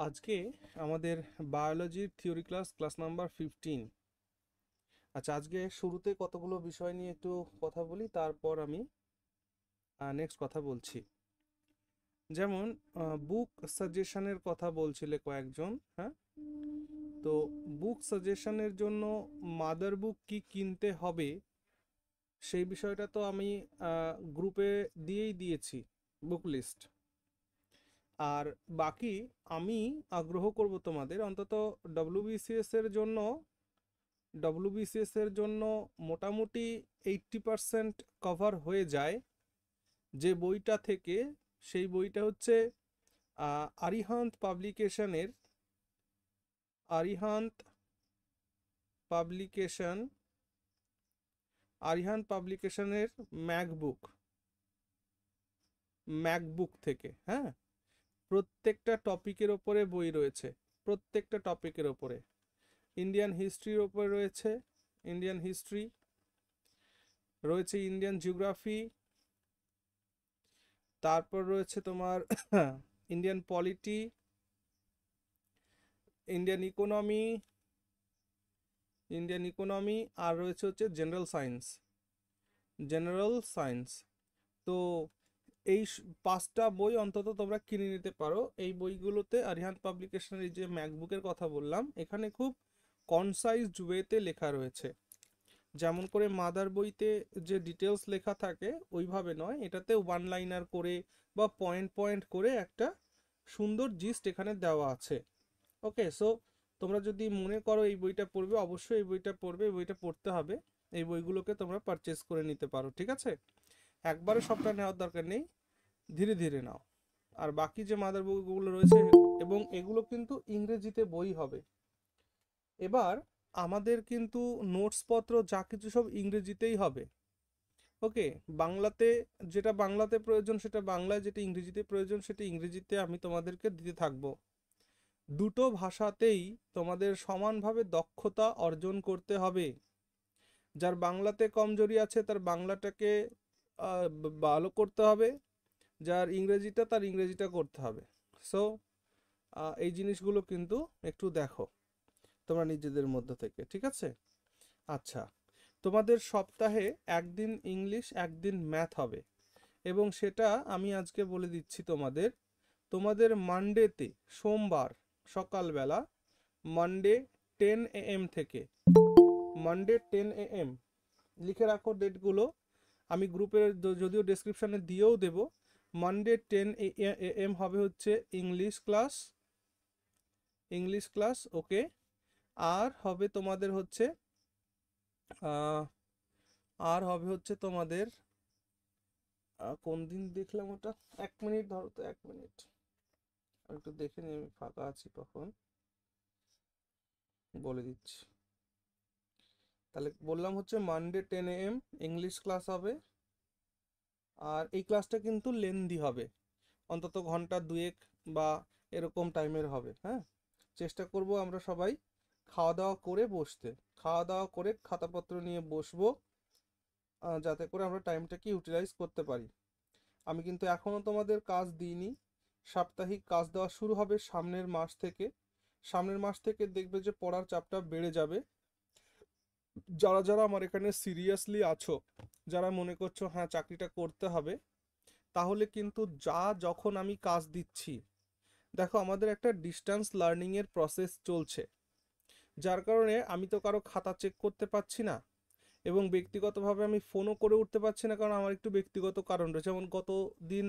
আজকে আমাদের বায়োলজির theory class number 15। আচ্ছা, আজকে শুরুতে কতগুলো বিষয় নিয়ে একটু কথা বলি, তারপর আমি নেক্সট কথা বলছি। যেমন বুক সাজেশনের কথা বলছিলে কয়েকজন। হ্যাঁ, তো বুক সাজেশনের জন্য মাদার বুক কি কিনতে হবে সেই বিষয়টা তো আমি গ্রুপে দিয়েই দিয়েছি, বুক লিস্ট। আর বাকি আমি আগ্রহ করব তোমাদের অন্তত ডব্লিউবিসিএস এর জন্য। মোটামুটি 80% কভার হয়ে যায় যে বইটা থেকে। সেই বইটা হচ্ছে আরিহান্ত পাবলিকেশনের আরিহান্ত পাবলিকেশন আরিহান্ত পাবলিকেশনের ম্যাকবুক ম্যাকবুক থেকে। হ্যাঁ, প্রত্যেকটা টপিকের ওপরে বই রয়েছে, প্রত্যেকটা টপিকের ওপরে। ইন্ডিয়ান হিস্ট্রির ওপরে রয়েছে, ইন্ডিয়ান হিস্ট্রি রয়েছে, ইন্ডিয়ান জিওগ্রাফি, তারপর রয়েছে তোমার ইন্ডিয়ান পলিটি, ইন্ডিয়ান ইকোনমি, আর রয়েছে হচ্ছে জেনারেল সায়েন্স। তো এই 5টা বই অন্তত তোমরা কিনে নিতে পারো। এই বইগুলোতে আরিহান্ত পাবলিকেশনের যে ম্যাকবুকের কথা বললাম, এখানে খুব কনসাইজ ওয়েতে লেখা রয়েছে। যেমন করে মাদার বইতে যে ডিটেলস লেখা থাকে ওইভাবে নয়, এটাতে ওয়ান লাইনার করে বা পয়েন্ট পয়েন্ট করে একটা সুন্দর জিস্ট এখানে দেওয়া আছে। ওকে, সো তোমরা যদি মনে করো এই বইটা পড়বে, অবশ্যই এই বইটা পড়বে, এই বইটা পড়তে হবে। এই বইগুলোকে তোমরা পারচেস করে নিতে পারো, ঠিক আছে? একবারে সবটা নেওয়ার দরকার নেই, ধীরে ধীরে নাও। আর বাকি যে মাদার বইগুলো রয়েছে, এবং এগুলো কিন্তু ইংরেজিতে বই হবে। এবার আমাদের কিন্তু নোটসপত্র যা কিছু সব ইংরেজিতেই হবে। ওকে, বাংলাতে যেটা বাংলাতে প্রয়োজন সেটা বাংলায়, যেটা ইংরেজিতে প্রয়োজন সেটা ইংরেজিতে আমি তোমাদেরকে দিতে থাকবো। দুটো ভাষাতেই তোমাদের সমানভাবে দক্ষতা অর্জন করতে হবে। যার বাংলাতে কমজোরি আছে তার বাংলাটাকে ভালো করতে হবে, যার ইংরেজিটা তার ইংরেজিটা করতে হবে। সো এই জিনিসগুলো কিন্তু একটু দেখো তোমরা নিজেদের মধ্যে থেকে, ঠিক আছে? আচ্ছা, তোমাদের সপ্তাহে একদিন ইংলিশ একদিন ম্যাথ হবে, এবং সেটা আমি আজকে বলে দিচ্ছি তোমাদের। তোমাদের মানডেতে, সোমবার সকালবেলা, মানডে 10 AM থেকে, মানডে 10 AM, লিখে রাখো ডেটগুলো। আমি গ্রুপের যদিও ডেসক্রিপশানে দিয়েও দেব। মানডে 10 AM হবে হচ্ছে ইংলিশ ক্লাস। ওকে, আর হবে তোমাদের হচ্ছে আহ, তোমাদের কোন দিন দেখলাম ওটা, 1 মিনিট ধরো তো, 1 মিনিট আর একটু দেখে নিই আমি ফাঁকা আছি কখন, বলে দিচ্ছি। তাহলে বললাম হচ্ছে মানডে 10 AM ইংলিশ ক্লাস হবে। আর এই ক্লাসটা কিন্তু লেন্দি হবে, অন্তত ঘন্টা দুয়েক বা এরকম টাইমের হবে। হ্যাঁ, চেষ্টা করব আমরা সবাই খাওয়া দাওয়া করে বসতে, খাওয়া দাওয়া করে খাতাপত্র নিয়ে বসবো, যাতে করে আমরা টাইমটাকে ইউটিলাইজ করতে পারি। আমি কিন্তু এখনও তোমাদের কাজ দিইনি। সাপ্তাহিক কাজ দেওয়া শুরু হবে সামনের মাস থেকে দেখবে যে পড়ার চাপটা বেড়ে যাবে। যারা যারা আমার এখানে সিরিয়াসলি আছো, যারা মনে করছো হ্যাঁ চাকরিটা করতে হবে, তাহলে কিন্তু যখন আমি কাজ দিচ্ছি, দেখো আমাদের একটা ডিস্টেন্স লার্নিং এর প্রসেস চলছে, যার কারণে আমি তো কারো খাতা চেক করতে পারছি না, এবং ব্যক্তিগতভাবে আমি ফোনও করে উঠতে পারছি না, কারণ আমার একটু ব্যক্তিগত কারণ রয়েছে। যেমন গত দিন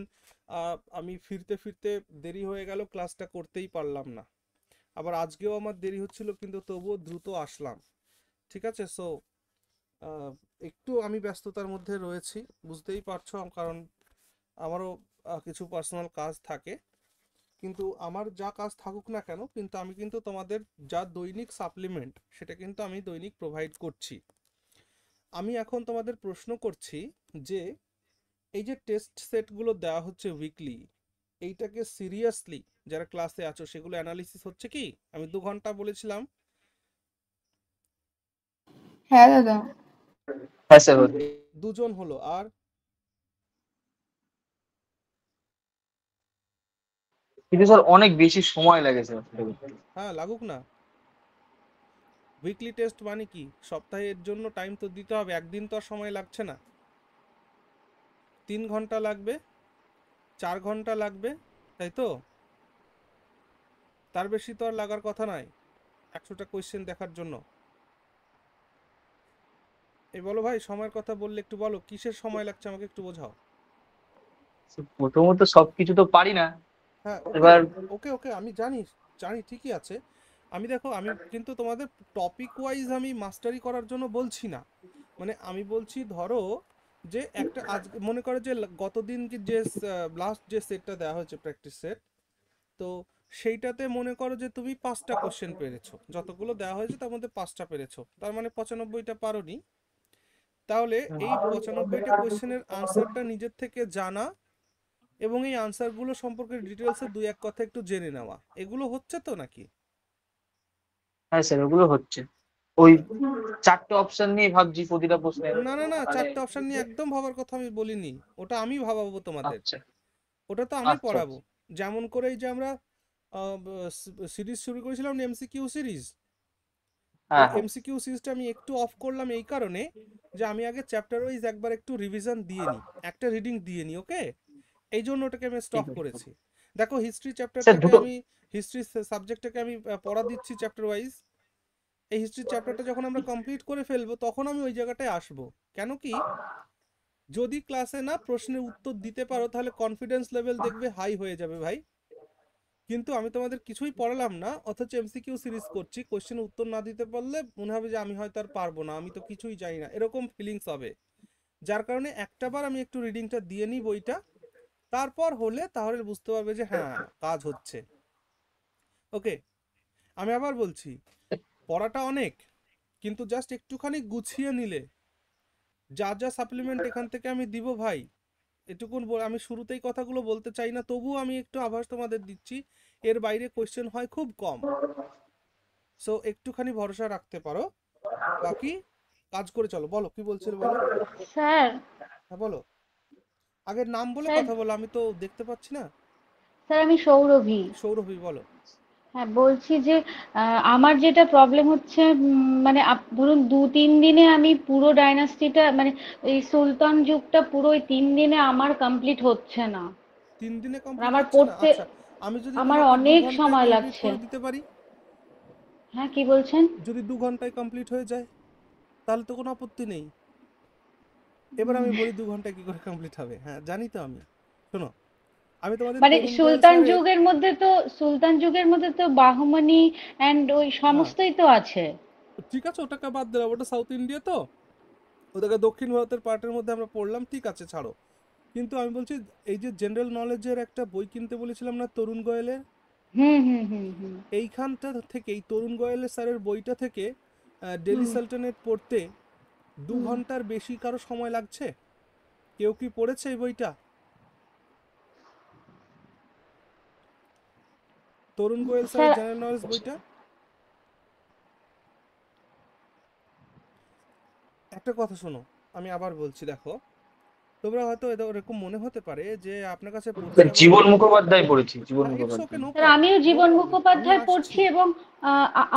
আমি ফিরতে ফিরতে দেরি হয়ে গেল, ক্লাসটা করতেই পারলাম না। আবার আজকেও আমার দেরি হচ্ছিল, কিন্তু তবুও দ্রুত আসলাম, ঠিক আছে? সো একটু আমি ব্যস্ততার মধ্যে রয়েছি, বুঝতেই পারছো, কারণ আমারও কিছু পার্সোনাল কাজ থাকে। কিন্তু আমার যা কাজ থাকুক না কেন, কিন্তু আমি কিন্তু তোমাদের যা দৈনিক সাপ্লিমেন্ট সেটা কিন্তু আমি দৈনিক প্রোভাইড করছি। আমি এখন তোমাদের প্রশ্ন করছি যে এই যে টেস্ট সেটগুলো দেওয়া হচ্ছে উইকলি, এইটাকে সিরিয়াসলি যারা ক্লাসে আছো সেগুলো অ্যানালিসিস হচ্ছে কি? আমি 2 ঘন্টা বলেছিলাম, হ্যাঁ দাদা। হ্যাঁ স্যার। দুজন হলো। আর কিন্তু স্যার অনেক বেশি সময় লাগে স্যার সেটা করতে। হ্যাঁ, লাগুক না। উইকলি টেস্ট মানে কি, সপ্তাহের জন্য টাইম তো দিতে হবে, একদিন তো আর সময় লাগছে না। 3 ঘন্টা লাগবে, 4 ঘন্টা লাগবে, তাই তো? তার বেশি তো আর লাগার কথা নয় 100টা কোয়েশ্চেন দেখার জন্য। এই বলো ভাই, সময়ের কথা বললে একটু বলো, কিসের সময় লাগছে আমাকে একটু বোঝাও। প্রথমত সবকিছু তো পারি না। হ্যাঁ, ওকে, এবার ওকে, ওকে, আমি জানি, জানি, ঠিকই আছে। আমি দেখো, আমি কিন্তু তোমাদের টপিক ওয়াইজ আমি মাস্টারি করার জন্য বলছি না। মানে আমি বলছি ধরো যে একটা আজ মনে করো যে গতদিন কি যে লাস্ট যে সেটটা দেওয়া হয়েছে প্র্যাকটিস সেট, তো সেইটাতে মনে করো যে তুমি 5টা কোশ্চেন পেরেছো, যতগুলো দেওয়া হয়েছে তার মধ্যে 5টা পেরেছো, তার মানে 95টা পারোনি। তাহলে এই 95টা কোশ্চেনের আনসারটা নিজের থেকে জানা এবং এই আনসারগুলো সম্পর্কে ডিটেলসে দুই এক কথা একটু জেনে নেওয়া, এগুলো হচ্ছে তো নাকি? হ্যাঁ স্যার ওগুলো হচ্ছে। ওই 4টে অপশন নিয়ে ভাবছি প্রতিটা প্রশ্নে। না, না, না, মানে 4টে অপশন নিয়ে একদম ভাবার কথা আমি বলিনি। ওটা আমি ভাবাবো তোমাদের। আচ্ছা ওটা তো আমি আচ্ছা পড়াবো। আচ্ছা। যেমন করে এই যে আমরা সিরিজ শুরু করেছিলাম এমসিকিউ সিরিজ, হ্যাঁ এই হ্যাঁ। এমসিকিউ সিরিজটা আমি একটু অফ করলাম এই কারণে যে আমি আগে চ্যাপ্টার ওয়াইজ একবার একটু রিভিশন দিয়ে নিই, একটা রিডিং দিয়ে নিই, ওকে? এই জন্য ওটাকে আমি ঠিক স্টপ আছে করেছি। দেখো হিস্ট্রি স্যার চ্যাপ্টারটাকে দুটো। আমি, হিস্ট্রি সাবজেক্টটাকে আমি পড়া দিচ্ছি চ্যাপ্টার ওয়াইজ। এই হিস্ট্রি চ্যাপ্টারটা যখন আমরা কমপ্লিট করে ফেলবো তখন আমি ওই জায়গাটায় আসবো। কেন কি, যদি ক্লাসে না প্রশ্নের উত্তর দিতে পারো তাহলে কনফিডেন্স লেভেল দেখবে হাই হয়ে যাবে ভাই। কিন্তু আমি তোমাদের কিছুই পড়ালাম না অথচ এমসিকিউ সিরিজ করছি, কোশ্চেনের উত্তর না দিতে পারলে মনে হবে যে আমি হয়তো আর পারবো না, আমি তো কিছুই জানি না, এরকম ফিলিংস হবে। যার কারণে একটাবার আমি একটু রিডিংটা দিয়ে নিই বইটা, তারপর হলে তাহলে বুঝতে পারবে যে হ্যাঁ, কাজ হচ্ছে। ওকে, আমি আবার বলছি, পড়াটা অনেক, কিন্তু জাস্ট একটুখানি গুছিয়ে নিলে, যা যা সাপ্লিমেন্ট এখান থেকে আমি দিব ভাই, এটুকুন আমি শুরুতেই কথাগুলো বলতে চাই না, তবুও আমি একটু আভাস তোমাদের দিচ্ছি, এর বাইরে কোয়েশ্চেন হয় খুব কম। সো একটুখানি ভরসা রাখতে পারো। বাকি কাজ করে চলো, বলো কি বলছিলে বলো। স্যার, হ্যাঁ বলো, আগের নাম বলে স্যার, কথা বলো, আমি তো দেখতে পাচ্ছি না। স্যার আমি সৌরভী। সৌরভী, বলো। হ্যাঁ, বলছি যে আমার যেটা প্রবলেম হচ্ছে, মানে ধরুন 2-3 দিনে আমি পুরো ডাইনাস্টিটা, মানে এই সুলতান যুগটা পুরো ওই 3 দিনে আমার কমপ্লিট হচ্ছে না। 3 দিনে মানে কমপ্লিট আমার হচ্ছে না? পড়তে আচ্ছা, আমি যদি আমার তোমাকে দু অনেক ঘন্টায় সময় কমপ্লিট লাগছে। করে দিতে পারি, হ্যাঁ, কি বলছেন? যদি 2 ঘন্টায় কমপ্লিট হয়ে যায়, তাহলে তো কোনো আপত্তি নেই। এবার আমি বলি 2 ঘন্টায় কি করে কমপ্লিট হবে। হ্যাঁ জানি তো আমি। শোনো, আমি তোমাদের মানে তরুণ গোয়েল স্যারের, সুলতান যুগের মধ্যে তো বাহমনি অ্যান্ড ওই হ্যাঁ সমস্তই তো আছে। ঠিক আছে, ওটাকে বাদ দিলাম, ওটা সাউথ ইন্ডিয়া তো, ওটাকে দক্ষিণ ভারতের পার্টের মধ্যে আমরা পড়লাম, ঠিক আছে ছাড়ো। কিন্তু আমি বলছি, এই যে জেনারেল নলেজের একটা বই কিনতে বলেছিলাম না তরুণ গোয়েলের, হুম, হুম, হুম, হুম, এইখানটা থেকে, এই তরুণ গোয়েলের স্যারের বইটা থেকে ডেলি হুম, সাল্টানেট পড়তে দু হুম। ঘন্টার বেশি কারো সময় লাগছে? কেউ কি পড়েছে এই বইটা, তরুণ গোয়েল স্যার, স্যারের জেনারেল নলেজ বইটা? একটা কথা শোনো, আমি আবার বলছি, দেখো, তোমরা হয়তো এটা ওরকম মনে হতে পারে যে আপনার কাছে পড়ছি স্যার আবার জীবন ওরকম। মুখোপাধ্যায় পড়েছি, জীবন হ্যাঁ, it's okay, Mukhopadhyay. No sir problem, আমিও নো জীবন প্রবলেম, আমি মুখোপাধ্যায় আসছি। পড়ছি, এবং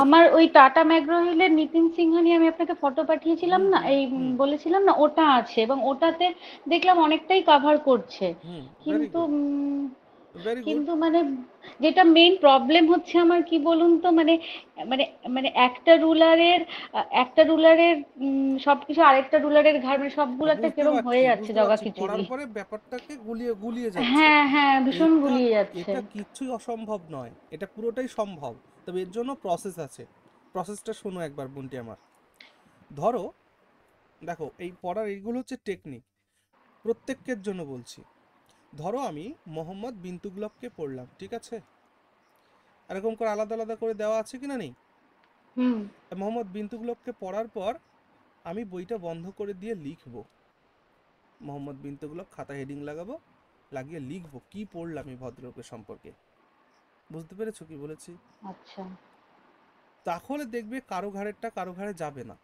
আমার ওই টাটা ম্যাগ্রো হিলের নিতিন সিংহানি আমি আপনাকে ফটো পাঠিয়েছিলাম হুম, না, হুম, এই হুম, বলেছিলাম না, ওটা আছে এবং ওটাতে দেখলাম অনেকটাই কাভার করছে। হুম, ভেরি কিন্তু গুড, ভেরি গুড। কিন্তু মানে যেটা মেইন প্রবলেম হচ্ছে আমার, কি বলুন তো, মানে মানে মানে একটা রুলারের সবকিছু আরেকটা রুলারের ঘাড়, মানে সবগুলো একটা বুঝতে কিরম হয়ে পারছি, যাচ্ছে বুঝতে পারছি, পড়ার জগাখিচুড়ি। পরে ব্যাপারটাকে গুলিয়ে গুলিয়ে যাচ্ছে। হ্যাঁ, হ্যাঁ, ভীষণ এটা, গুলিয়ে যাচ্ছে। এটা কিচ্ছুই অসম্ভব নয়, এটা পুরোটাই সম্ভব। তবে এর জন্য প্রসেস আছে। প্রসেসটা শোনো একবার বোনটি আমার। ধরো, দেখো, এই পড়ার এইগুলো হচ্ছে টেকনিক, প্রত্যেকের জন্য বলছি। ধরো আমি মোহাম্মদ বিন তুগলককে পড়লাম, ঠিক আছে? এরকম করে আলাদা আলাদা করে দেওয়া আছে কিনা নেই? হুম। মোহাম্মদ বিন তুগলককে পড়ার পর আমি বইটা বন্ধ করে দিয়ে লিখবো, মোহাম্মদ বিন তুগলক, খাতা হেডিং লাগাবো, লাগিয়ে লিখবো কি পড়লাম এই ভদ্রলোকের সম্পর্কে। বুঝতে পেরেছো কি বলেছি? আচ্ছা। তাহলে দেখবে কারো ঘাড়েরটা কারো ঘাড়ে যাবে না।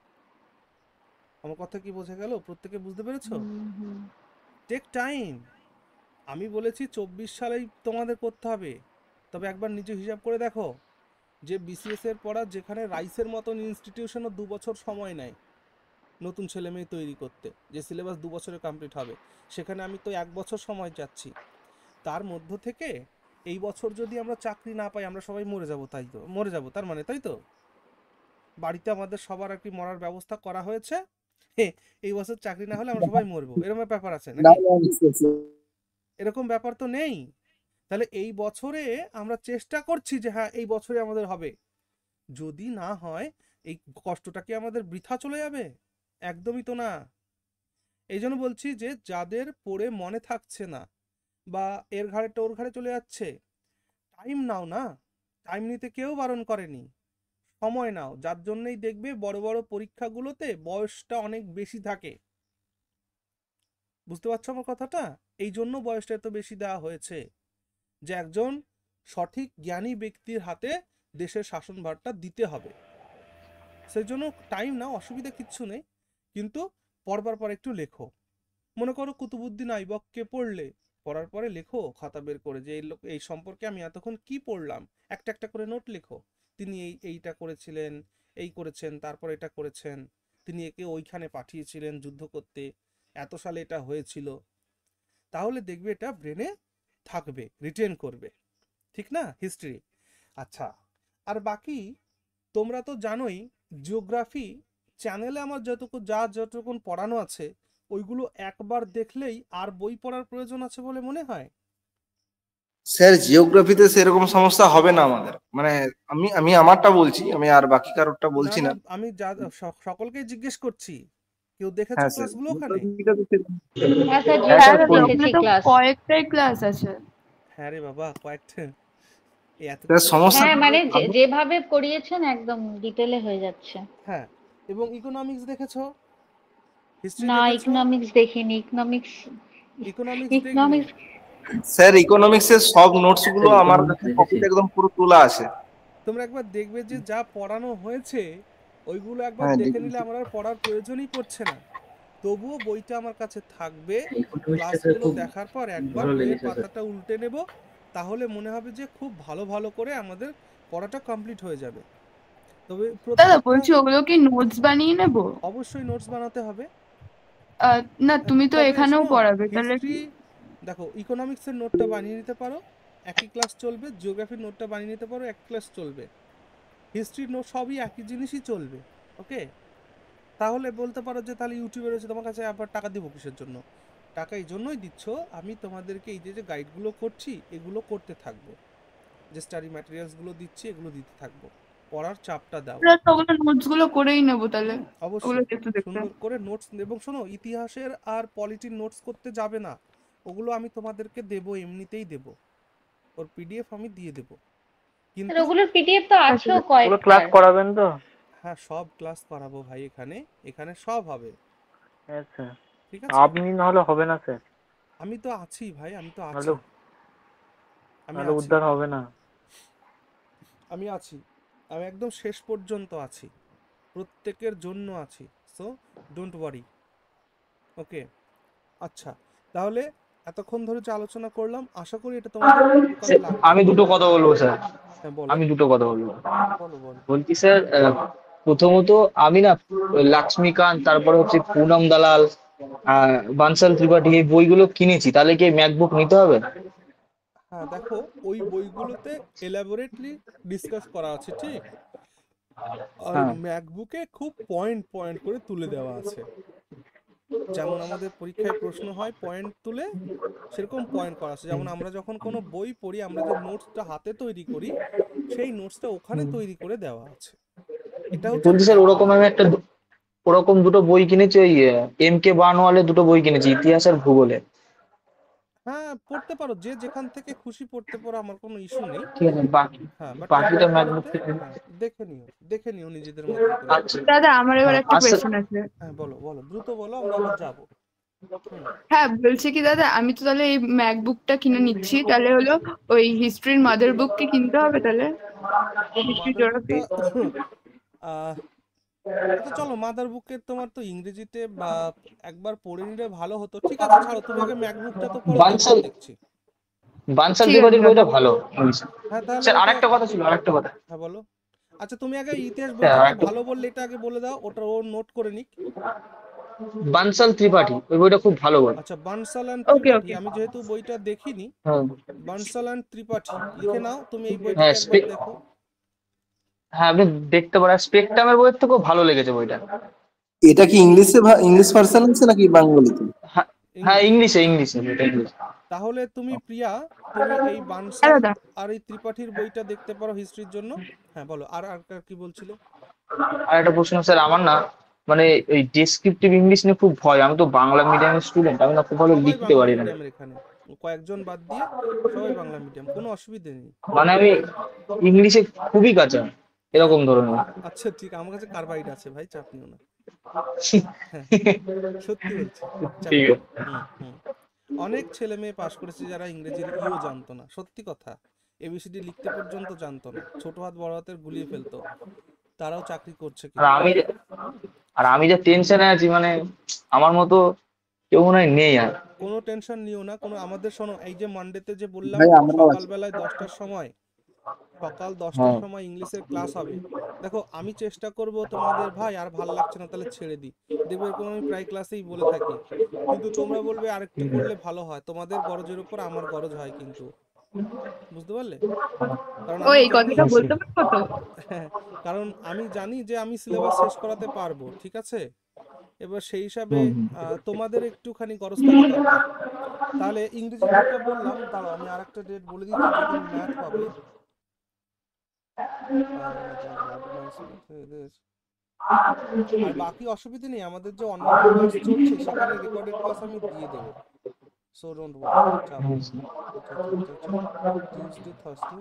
আমার কথা কি বোঝা গেল? প্রত্যেকে বুঝতে পেরেছো? হুম, হুম। Take time. আমি বলেছি 24 সালেই তোমাদের করতে হবে, তবে একবার নিজে হিসাব করে দেখো যে বিসিএস এর পড়া যেখানে রাইসের মতন ইনস্টিটিউশনও 2 বছর সময় নেয় নতুন ছেলে মেয়ে তৈরি করতে, যে সিলেবাস 2 বছরে কমপ্লিট হবে, সেখানে আমি তো 1 বছর সময় চাচ্ছি। তার মধ্য থেকে এই বছর যদি আমরা চাকরি না পাই আমরা সবাই মরে যাব, তাই তো মরে যাব তার মানে, তাই তো বাড়িতে আমাদের সবার আর কি মরার ব্যবস্থা করা হয়েছে, এই বছর চাকরি না হলে আমরা সবাই মরবো, এরকম ব্যাপার আছে নাকি? এরকম ব্যাপার তো নেই। তাহলে এই বছরে আমরা চেষ্টা করছি যে হ্যাঁ এই বছরে আমাদের হবে, যদি না হয় এই কষ্টটা কি আমাদের বৃথা চলে যাবে? একদমই তো না। এই জন্য বলছি যে যাদের পড়ে মনে থাকছে না বা এর ঘাড়েটা ওর ঘাড়ে চলে যাচ্ছে, টাইম নাও না, টাইম নিতে কেউ বারণ করেনি, সময় নাও। যার জন্যই দেখবে বড় বড় পরীক্ষাগুলোতে বয়সটা অনেক বেশি থাকে, বুঝতে পারছো আমার কথাটা? এই জন্য বয়সটা এত বেশি দেওয়া হয়েছে, যে একজন সঠিক জ্ঞানী ব্যক্তির হাতে দেশের শাসনভারটা দিতে হবে। সেই জন্য টাইম নাও, অসুবিধা কিচ্ছু নেই, কিন্তু পড়বার পর একটু লেখো। মনে করো কুতুবুদ্দিন আইবককে পড়লে, পড়ার পরে লেখো খাতা বের করে যে এই সম্পর্কে আমি এতক্ষণ কি পড়লাম, একটা একটা করে নোট লেখো। তিনি এইটা করেছিলেন, এই করেছেন, তারপর এটা করেছেন, তিনি একে ওইখানে পাঠিয়েছিলেন যুদ্ধ করতে, এত সালে এটা হয়েছিল। তাহলে দেখবে এটা ব্রেনে থাকবে, রিটেন করবে, ঠিক না, হিস্ট্রি। আচ্ছা, আর বাকি তোমরা তো জানোই জিওগ্রাফি চ্যানেলে আমার যতটুকু পড়ানো আছে ওইগুলো একবার দেখলেই আর বই পড়ার প্রয়োজন আছে বলে মনে হয়? স্যার জিওগ্রাফিতে সেরকম সমস্যা হবে না আমাদের, মানে আমি আমি আমারটা বলছি, আমি আর বাকি কারোরটা না বলছি না, না। আমি সকলকেই জিজ্ঞেস করছি, কেউ দেখেছো হ্যাঁ স্যার, ক্লাসগুলো ওখানে? জিওগ্রাফিটা তো সেরকম- হ্যাঁ স্যার, হ্যাঁ স্যার, জিওগ্রাফি করবো। দেখেছি ওখানে তো ক্লাস। কয়েকটাই ক্লাস আছে। হ্যাঁ রে বাবা, কয়েকটা, এই এত স্যার কিছু সমস্যা হ্যাঁ মানে আমি- যেভাবে করিয়েছেন একদম ডিটেলে হয়ে যাচ্ছে। হ্যাঁ, এবং ইকোনমিক্স দেখেছো, হিস্ট্রি না, দেখেছো? ইকোনমিক্স দেখিনি। ইকোনমিক্স ইকোনমিক্স দেখবে। ইকোনমিক্স স্যার ইকোনমিক্স এর সব নোটস গুলো আমার কাছে কপিতে একদম পুরো তোলা আছে। তোমরা একবার দেখবে যে যা পড়ানো হয়েছে ওইগুলো একবার হ্যাঁ দেখে নিলে দেখেছি। আমার আর পড়ার প্রয়োজনই পড়ছে না। তবুও বইটা আমার কাছে থাকবে, ইকোনমিক্সটা ক্লাসগুলো খুব দেখার পর একবার ভালো বইয়ের লেগেছে স্যার। পাতাটা উল্টে নেব, তাহলে মনে হবে যে খুব ভালো ভালো করে আমাদের পড়াটা কমপ্লিট হয়ে যাবে। তবে দাদা প্রত্যেকটা বলছি, ওগুলো কি নোটস বানিয়ে নেব? অবশ্যই নোটস বানাতে হবে। না, তুমি তো তবে এখানেও শোনো, পড়াবে, তাহলে হিস্ট্রি দেখো, ইকোনমিক্সের নোটটা বানিয়ে নিতে পারো, একই ক্লাস চলবে। জিওগ্রাফির নোটটা বানিয়ে নিতে পারো, এক ক্লাস চলবে। হিস্ট্রির নোট সবই একই জিনিসই চলবে, ওকে? তাহলে বলতে পারো যে তাহলে ইউটিউবে রয়েছে, তোমার কাছে আবার টাকা দিব কিসের জন্য? টাকা এই জন্যই দিচ্ছ, আমি তোমাদেরকে এই যে গাইডগুলো করছি এগুলো করতে থাকবো, যে স্টাডি ম্যাটেরিয়ালসগুলো দিচ্ছি এগুলো দিতে থাকবো, পড়ার চাপটা দাও। আমরা তো ওগুলো নোটস গুলো করেই নেবো তাহলে। ওগুলো অবশ্যই দেখতে দেখতে সুন্দর করে নোটস। এবং শোনো, ইতিহাসের আর পলিটির নোটস করতে যাবে না, ওগুলো আমি তোমাদেরকে দেবো, এমনিতেই দেবো, ওর পিডিএফ আমি দিয়ে দেবো। আর কিন্তু ওগুলোর পিডিএফ তো আছেও ওগুলো ক্লাস কয়েকটার। করাবেন তো? হ্যাঁ, সব ক্লাস করাবো ভাই, এখানে এখানে সব হবে, হ্যাঁ স্যার, ঠিক আছে? আপনি নাহলে হবে না স্যার, আমি তো আছি ভাই, আমি তো আছি, নাহলে আমি নাহলে আছি, উদ্ধার হবে না। আমি আছি, আমি একদম শেষ পর্যন্ত আছি, প্রত্যেকের জন্য আছি, সো ডোন্ট ওয়ারি, ওকে? আচ্ছা, তাহলে এতক্ষণ ধরে যে আলোচনা করলাম আশা করি এটা তোমাদের উপকারে লাগবে। আমি দুটো কথা বলবো স্যার, হ্যাঁ বলো, আমি দুটো কথা বলবো। বলো বলো। বলছি স্যার, প্রথমত আমি না লক্ষ্মীকান্ত, তারপরে হচ্ছে পুনম দালাল, বানসাল ত্রিপাঠী, এই বইগুলো কিনেছি, তাহলে কি ম্যাকবুক নিতে হবে? হ্যাঁ দেখো, ওই বইগুলোতে এলাবোরেটলি ডিসকাস করা আছে, ঠিক? আর হ্যাঁ। ম্যাকবুকে খুব পয়েন্ট পয়েন্ট করে তুলে দেওয়া আছে, যেমন আমাদের পরীক্ষায় প্রশ্ন হয় পয়েন্ট তুলে, সেরকম পয়েন্ট করা আছে। যেমন আমরা যখন কোনো বই পড়ি, আমরা যে নোটসটা হাতে তৈরি করি সেই নোটসটা ওখানে তৈরি করে দেওয়া আছে। এটা হচ্ছে বলছি স্যার, ওরকম ম্যাকবুক। আমি ওরকম দুটো বই কিনেছি, ওই MK বার্নওয়ালের দুটো বই কিনেছি, ইতিহাস আর ভূগোলে। হ্যাঁ, পড়তে পারো, যে যেখান থেকে খুশি পড়তে পারো, আমার কোনো ইস্যু নেই। ঠিক আছে, হ্যাঁ, বাট এই বাকিটা ম্যাকবুক বইগুলোতে থেকে। হ্যাঁ দেখে নিও নিজেদের মতো করে। আচ্ছা। দাদা, আমার এবার একটা আচ্ছা। কোয়েশ্চেন আছে। হ্যাঁ বলো বলো, দ্রুত বলো, আমরা আবার যাবো। হুম। হ্যাঁ, বলছি কি দাদা, আমি তো তাহলে এই ম্যাকবুকটা কিনে নিচ্ছি, তাহলে হলো ওই হিস্ট্রির মাদার বুক কি কিনতে হবে তাহলে? History mother geography. বুকটা আচ্ছা চলো, মাদার বুকের তোমার তো ইংরেজিতে বা একবার পড়ে নিলে ভালো হতো। ঠিক আছে ছাড়ো, তুমি আগে ম্যাকবুকটা তো পড়ো, তারপর বানসাল দেখছি। বানসাল ঠিক আছে ত্রিপাঠীর দাদা। বইটা ভালো ইংলিশে। হ্যাঁ তাহলে স্যার ওটা, আরেকটা কথা ছিল, আরেকটা কথা। হ্যাঁ বলো। আচ্ছা তুমি আগে ইতিহাস স্যার বইটা কি আরেকটা, ভালো বললে এটা আগে বলে দাও, ওটা ও নোট করে নিক। বানসাল ত্রিপাঠী ওই বইটা খুব ভালো বই। আচ্ছা বানসাল অ্যান্ড ওকে ত্রিপাঠী, ওকে। আমি যেহেতু বইটা দেখিনি, হ্যাঁ বানসাল অ্যান্ড ত্রিপাঠী লিখে নাও, তুমি এই হ্যাঁ বইটাকে একবার দেখো। হ্যাঁ আপনি দেখতে পারেন, স্পেকট্রামের বইয়ের থেকেও ভালো লেগেছে বইটা। এটা কি ইংলিশে ইংলিশ ভার্সন আছে নাকি বাংলালিতে? হ্যাঁ হ্যাঁ, ইংলিশ। ইংলিশে ইংলিশে বইটা ইংলিশে। তাহলে তুমি প্রিয়া, তুমি এই হ্যাঁ বানসাল দাদা। আর এই ত্রিপাঠীর বইটা দেখতে পারো হিস্ট্রির জন্য। হ্যাঁ বলো, আর আর আর কি বলছিলে? আর একটা প্রশ্ন স্যার, আমার না মানে এই ডেসক্রিপটিভ ইংলিশ নিয়ে খুব ভয়। আমি তো বাংলা মিডিয়ামের স্টুডেন্ট, আমি না খুব ভালো সবাই লিখতে বাংলা পারি না। মিডিয়ামের এখানে, কয়েকজন বাদ দিয়ে সবাই বাংলা মিডিয়াম, কোনো অসুবিধে নেই। মানে আমি ইংলিশে খুবই কাঁচা, হ্যাঁ এরকম ধরনের। আচ্ছা ঠিক, আমার কাছে কার্বাইড আছে ভাই, চাপ নিও না। হ্যাঁ সত্যি বলছি, চাপ ঠিক নিও না। আছে। হুম। অনেক ছেলে মেয়ে পাশ করেছে যারা ইংরেজির ইও জানতো না, সত্যি কথা, এবিসিডি লিখতে পর্যন্ত জানতো না, ছোট হাত বড় হাতের গুলিয়ে ফেলতো, তারাও চাকরি করছে আর কিন্তু। আমি হুম। আর আমি যে টেনশনে আছি, মানে আমার মতো কেউ মনে হয় নেই আর। কোনো টেনশন নিও না, কোনো আমাদের শোনো, এই যে মানডেতে যে বললাম ভাই আমরাও আছি। সকালবেলায় 10টার সময়, সকাল 10টার হ্যাঁ সময় ইংলিশের ক্লাস হবে। দেখো আমি চেষ্টা করব তোমাদের, ভাই আর ভাল লাগছে না তাহলে ছেড়ে দিই, দেখবে এরকম আমি প্রায় ক্লাসেই বলে থাকি, কিন্তু তোমরা বলবে আরেকটু করলে ভালো হয়, তোমাদের গরজের উপর আমার গরজ হয় কিন্তু, বুঝতে পারলে? কারণ ও আমি এই জানি, কথাটা বলতে পারবো তো? কারণ আমি জানি যে আমি সিলেবাস শেষ করাতে পারবো, ঠিক আছে? এবার সেই হিসাবে হুম হুম। তোমাদের একটুখানি গরজতানি দরকার। তাহলে ইংরেজি ডেটটা বললাম, দাঁড়াও আমি আরেকটা ডেট বলে দিচ্ছি যেদিন ম্যাথ হবে। আর বাকি অসুবিধা নেই, আমাদের যে অন্যান্য ক্লাস চলছে সেখানে রেকর্ডেড ক্লাস আমি দিয়ে দেবো, সো ডোন্ট ওয়ারি, চাপ নিও না। কোথায় চলছে, আচ্ছা টিউসডে থার্সডে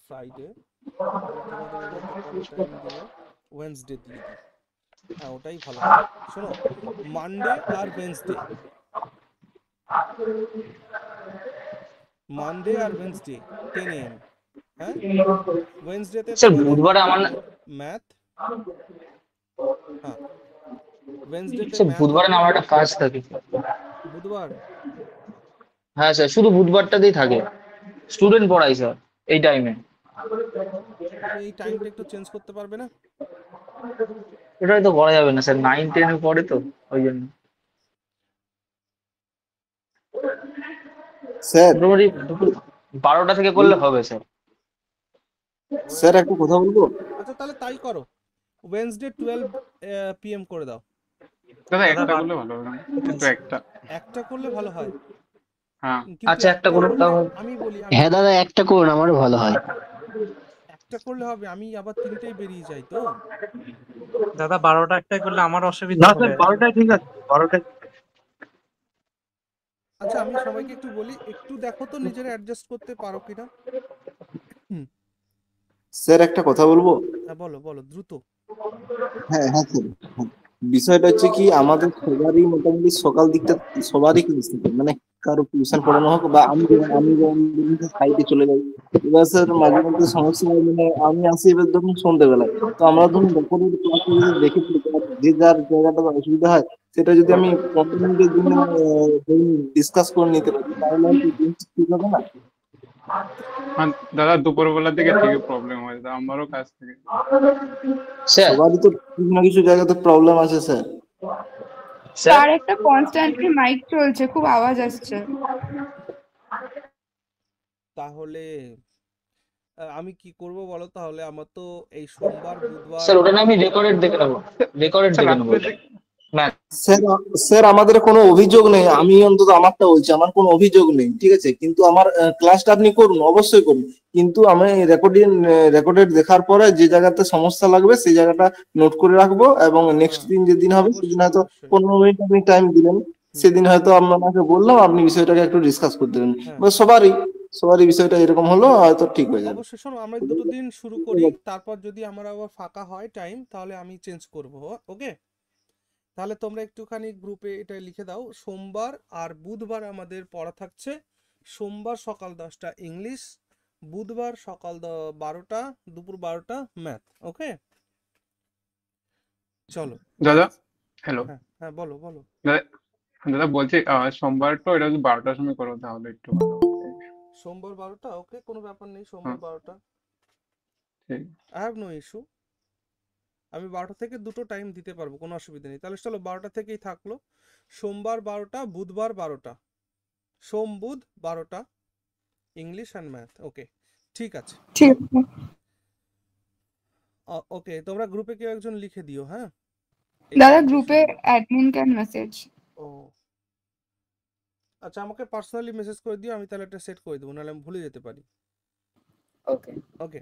ফ্রাইডে, তাহলে তোমাদের এর মধ্যে কবে টাইম দিব? ওয়েন্সডে দিয়ে দিই, হ্যাঁ ওটাই ভালো হবে। শোনো, মানডে আর ওয়েন্সডে, মানডে আর ওয়েন্সডে 10 AM, হ্যাঁ ওয়েন্সডেতে স্যার তোমাদের বুধবারে আমার না, ম্যাথ, হ্যাঁ ওয়েন্সডেতে স্যার ম্যাথ বুধবারে হবে। না আমার একটা কাজ থাকে। বুধবার হ্যাঁ স্যার, শুধু বুধবারটাতেই থাকে। স্টুডেন্ট পড়াই স্যার এই টাইমে। তুমি এই টাইমটা একটু চেঞ্জ করতে পারবে না? এটাই তো করা যাবে না স্যার, 9-10 পড়ে তো, ওই জন্য। স্যার মোটামুটি দুপুর 12টা থেকে করলে হবে স্যার। স্যার একটা কথা বলবো। আচ্ছা তাহলে তাই করো, ওয়েন্সডে 12 PM করে দাও। দাদা একটা করলে ভালো হবে না? কিন্তু একটা। একটা করলে ভালো হয়, হ্যাঁ কিন্তু আচ্ছা একটা একটা করুন করলে তাহলে। আমি বলি, হ্যাঁ দাদা, একটা করুন, আমারও ভালো হয়। একটা করলে হবে, আমি আবার 3টেই বেরিয়ে যাই তো। দাদা 12টা একটাই করলে আমার অসুবিধা না হবে। স্যার, 12টায় ঠিক আছে, 12টায়। আচ্ছা আমি সবাইকে একটু বলি, একটু দেখো তো নিজেরা অ্যাডজাস্ট করতে পারো কিনা। হুম। স্যার একটা কথা বলবো। হ্যাঁ বলো বলো দ্রুত। হ্যাঁ হ্যাঁ স্যার, হ্যাঁ। বিষয়টা হচ্ছে কি, আমাদের সবারই মোটামুটি সকাল দিকটা সবারই ক্লাস থাকে, মানে কারো টিউশন পড়ানো হোক বা আমি যেমন সাইডে চলে যাই। এবার স্যার মাঝে মধ্যে সমস্যা হয়, মানে আমি আসি এবার ধরুন সন্ধ্যেবেলায়, তো আমরা ধরুন রেকর্ডেড ক্লাসে যদি দেখে ফেলি, যে যার জায়গাটা অসুবিধা হয় সেটা যদি আমি 15 মিনিটের জন্য ডিসকাস করে নিতে পারি, তাহলে হয়তো জিনিসটা ঠিক হবে না? আর দাদা দুপুরবেলার দিকে ঠিকই প্রবলেম হয় দাদা, আমারও কাজ থাকে। স্যার সবারই তো কিছু না কিছু জায়গাতে প্রবলেম আছে স্যার। স্যার তার একটা কনস্ট্যান্টলি মাইক চলছে, খুব আওয়াজ আসছে। তাহলে আমি কি করব বলো, তাহলে আমার তো এই সোমবার বুধবার, স্যার ওটা না আমি রেকর্ডেড দেখে নেবো, রেকর্ডেড স্যার দেখে নেবো রাত্রের ওটা। দিকে ম্যাথ। স্যার স্যার আমাদের কোনো অভিযোগ নেই, আমি অন্তত আমারটা বলছি, আমার কোনো অভিযোগ নেই, ঠিক আছে, কিন্তু আমার ক্লাসটা আপনি করুন, অবশ্যই করুন, কিন্তু আমি রেকর্ডেড দেখার পরে যে জায়গাতে সমস্যা লাগবে সেই জায়গাটা নোট করে রাখবো, এবং নেক্সট হ্যাঁ দিন যেদিন হবে সেদিন অবশ্যই হয়তো অবশ্যই। 15 মিনিট আপনি টাইম দিলেন, হুম সেদিন হয়তো আপনাকে বললাম, আপনি বিষয়টাকে একটু ডিসকাস করতে দেবেন, হ্যাঁ সবারই সবারই বিষয়টা এরকম হলো হয়তো ঠিক হয়ে যাবে। অবশ্যই। শোনো আমরা দুটো দিন শুরু করি, তারপর যদি আমার আবার ফাঁকা হয় টাইম তাহলে আমি চেঞ্জ করব, ওকে? তাহলে তোমরা একটুখানি গ্রুপে এটা লিখে দাও, সোমবার আর বুধবার আমাদের পড়া থাকছে, সোমবার সকাল 10টা ইংলিশ, বুধবার সকাল 12টা, দুপুর 12টা ম্যাথ, ওকে? চলো। দাদা হ্যালো হ্যাঁ হ্যাঁ বলো বলো। দাদা, দাদা বলছি সোমবার তো এটা যদি 12টার সময় করো তাহলে একটু ভালো হবে। সোমবার 12টা, ওকে, কোনো ব্যাপার নেই, সোমবার 12টা, ঠিক। I have no issue. আমি 12টা থেকে দুটো টাইম দিতে পারবো, কোনো অসুবিধা নেই। তাহলে চলো 12টা থেকেই থাকলো, সোমবার 12টা, বুধবার 12টা, সোম বুধ 12টা, ইংলিশ অ্যান্ড ম্যাথ। ওকে, ঠিক আছে। ঠিক আছে ওকে, তোমরা গ্রুপে কেউ একজন লিখে দিও, হ্যাঁ, দাদা, এক্সপেকটেশন গ্রুপে গুলো। Admin can message. ও আচ্ছা, আমাকে পার্সোনালি মেসেজ করে দিও, আমি তাহলে একটা সেট করে দেবো, নাহলে আমি ভুলে যেতে পারি। ওকে ওকে,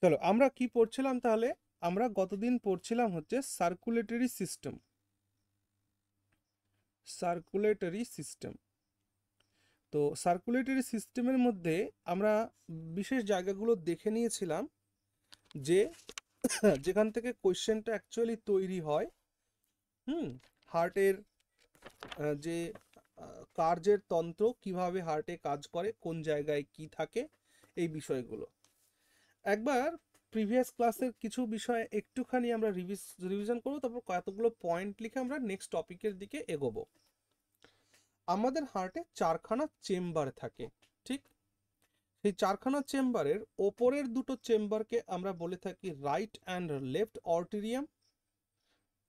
চলো আমরা কি পড়ছিলাম তাহলে? আমরা গতদিন পড়ছিলাম হচ্ছে সার্কুলেটরি সিস্টেম। সার্কুলেটরি সিস্টেম, তো সার্কুলেটরি সিস্টেমের মধ্যে আমরা বিশেষ জায়গাগুলো দেখে নিয়েছিলাম, যে যেখান থেকে কোয়েশ্চেনটা অ্যাকচুয়ালি তৈরি হয়। হার্টের যে কার্যের তন্ত্র, কিভাবে হার্টে কাজ করে, কোন জায়গায় কি থাকে, এই বিষয়গুলো একবার প্রিভিয়াস ক্লাসের কিছু বিষয় একটুখানি আমরা রিভিশন করবো, তারপর কতগুলো পয়েন্ট লিখে আমরা নেক্সট টপিকের দিকে এগোবো। আমাদের হার্টে 4খানা চেম্বার থাকে, ঠিক? সেই 4খানা চেম্বারের ওপরের দুটো চেম্বারকে আমরা বলে থাকি রাইট অ্যান্ড লেফট অর্টেরিয়াম,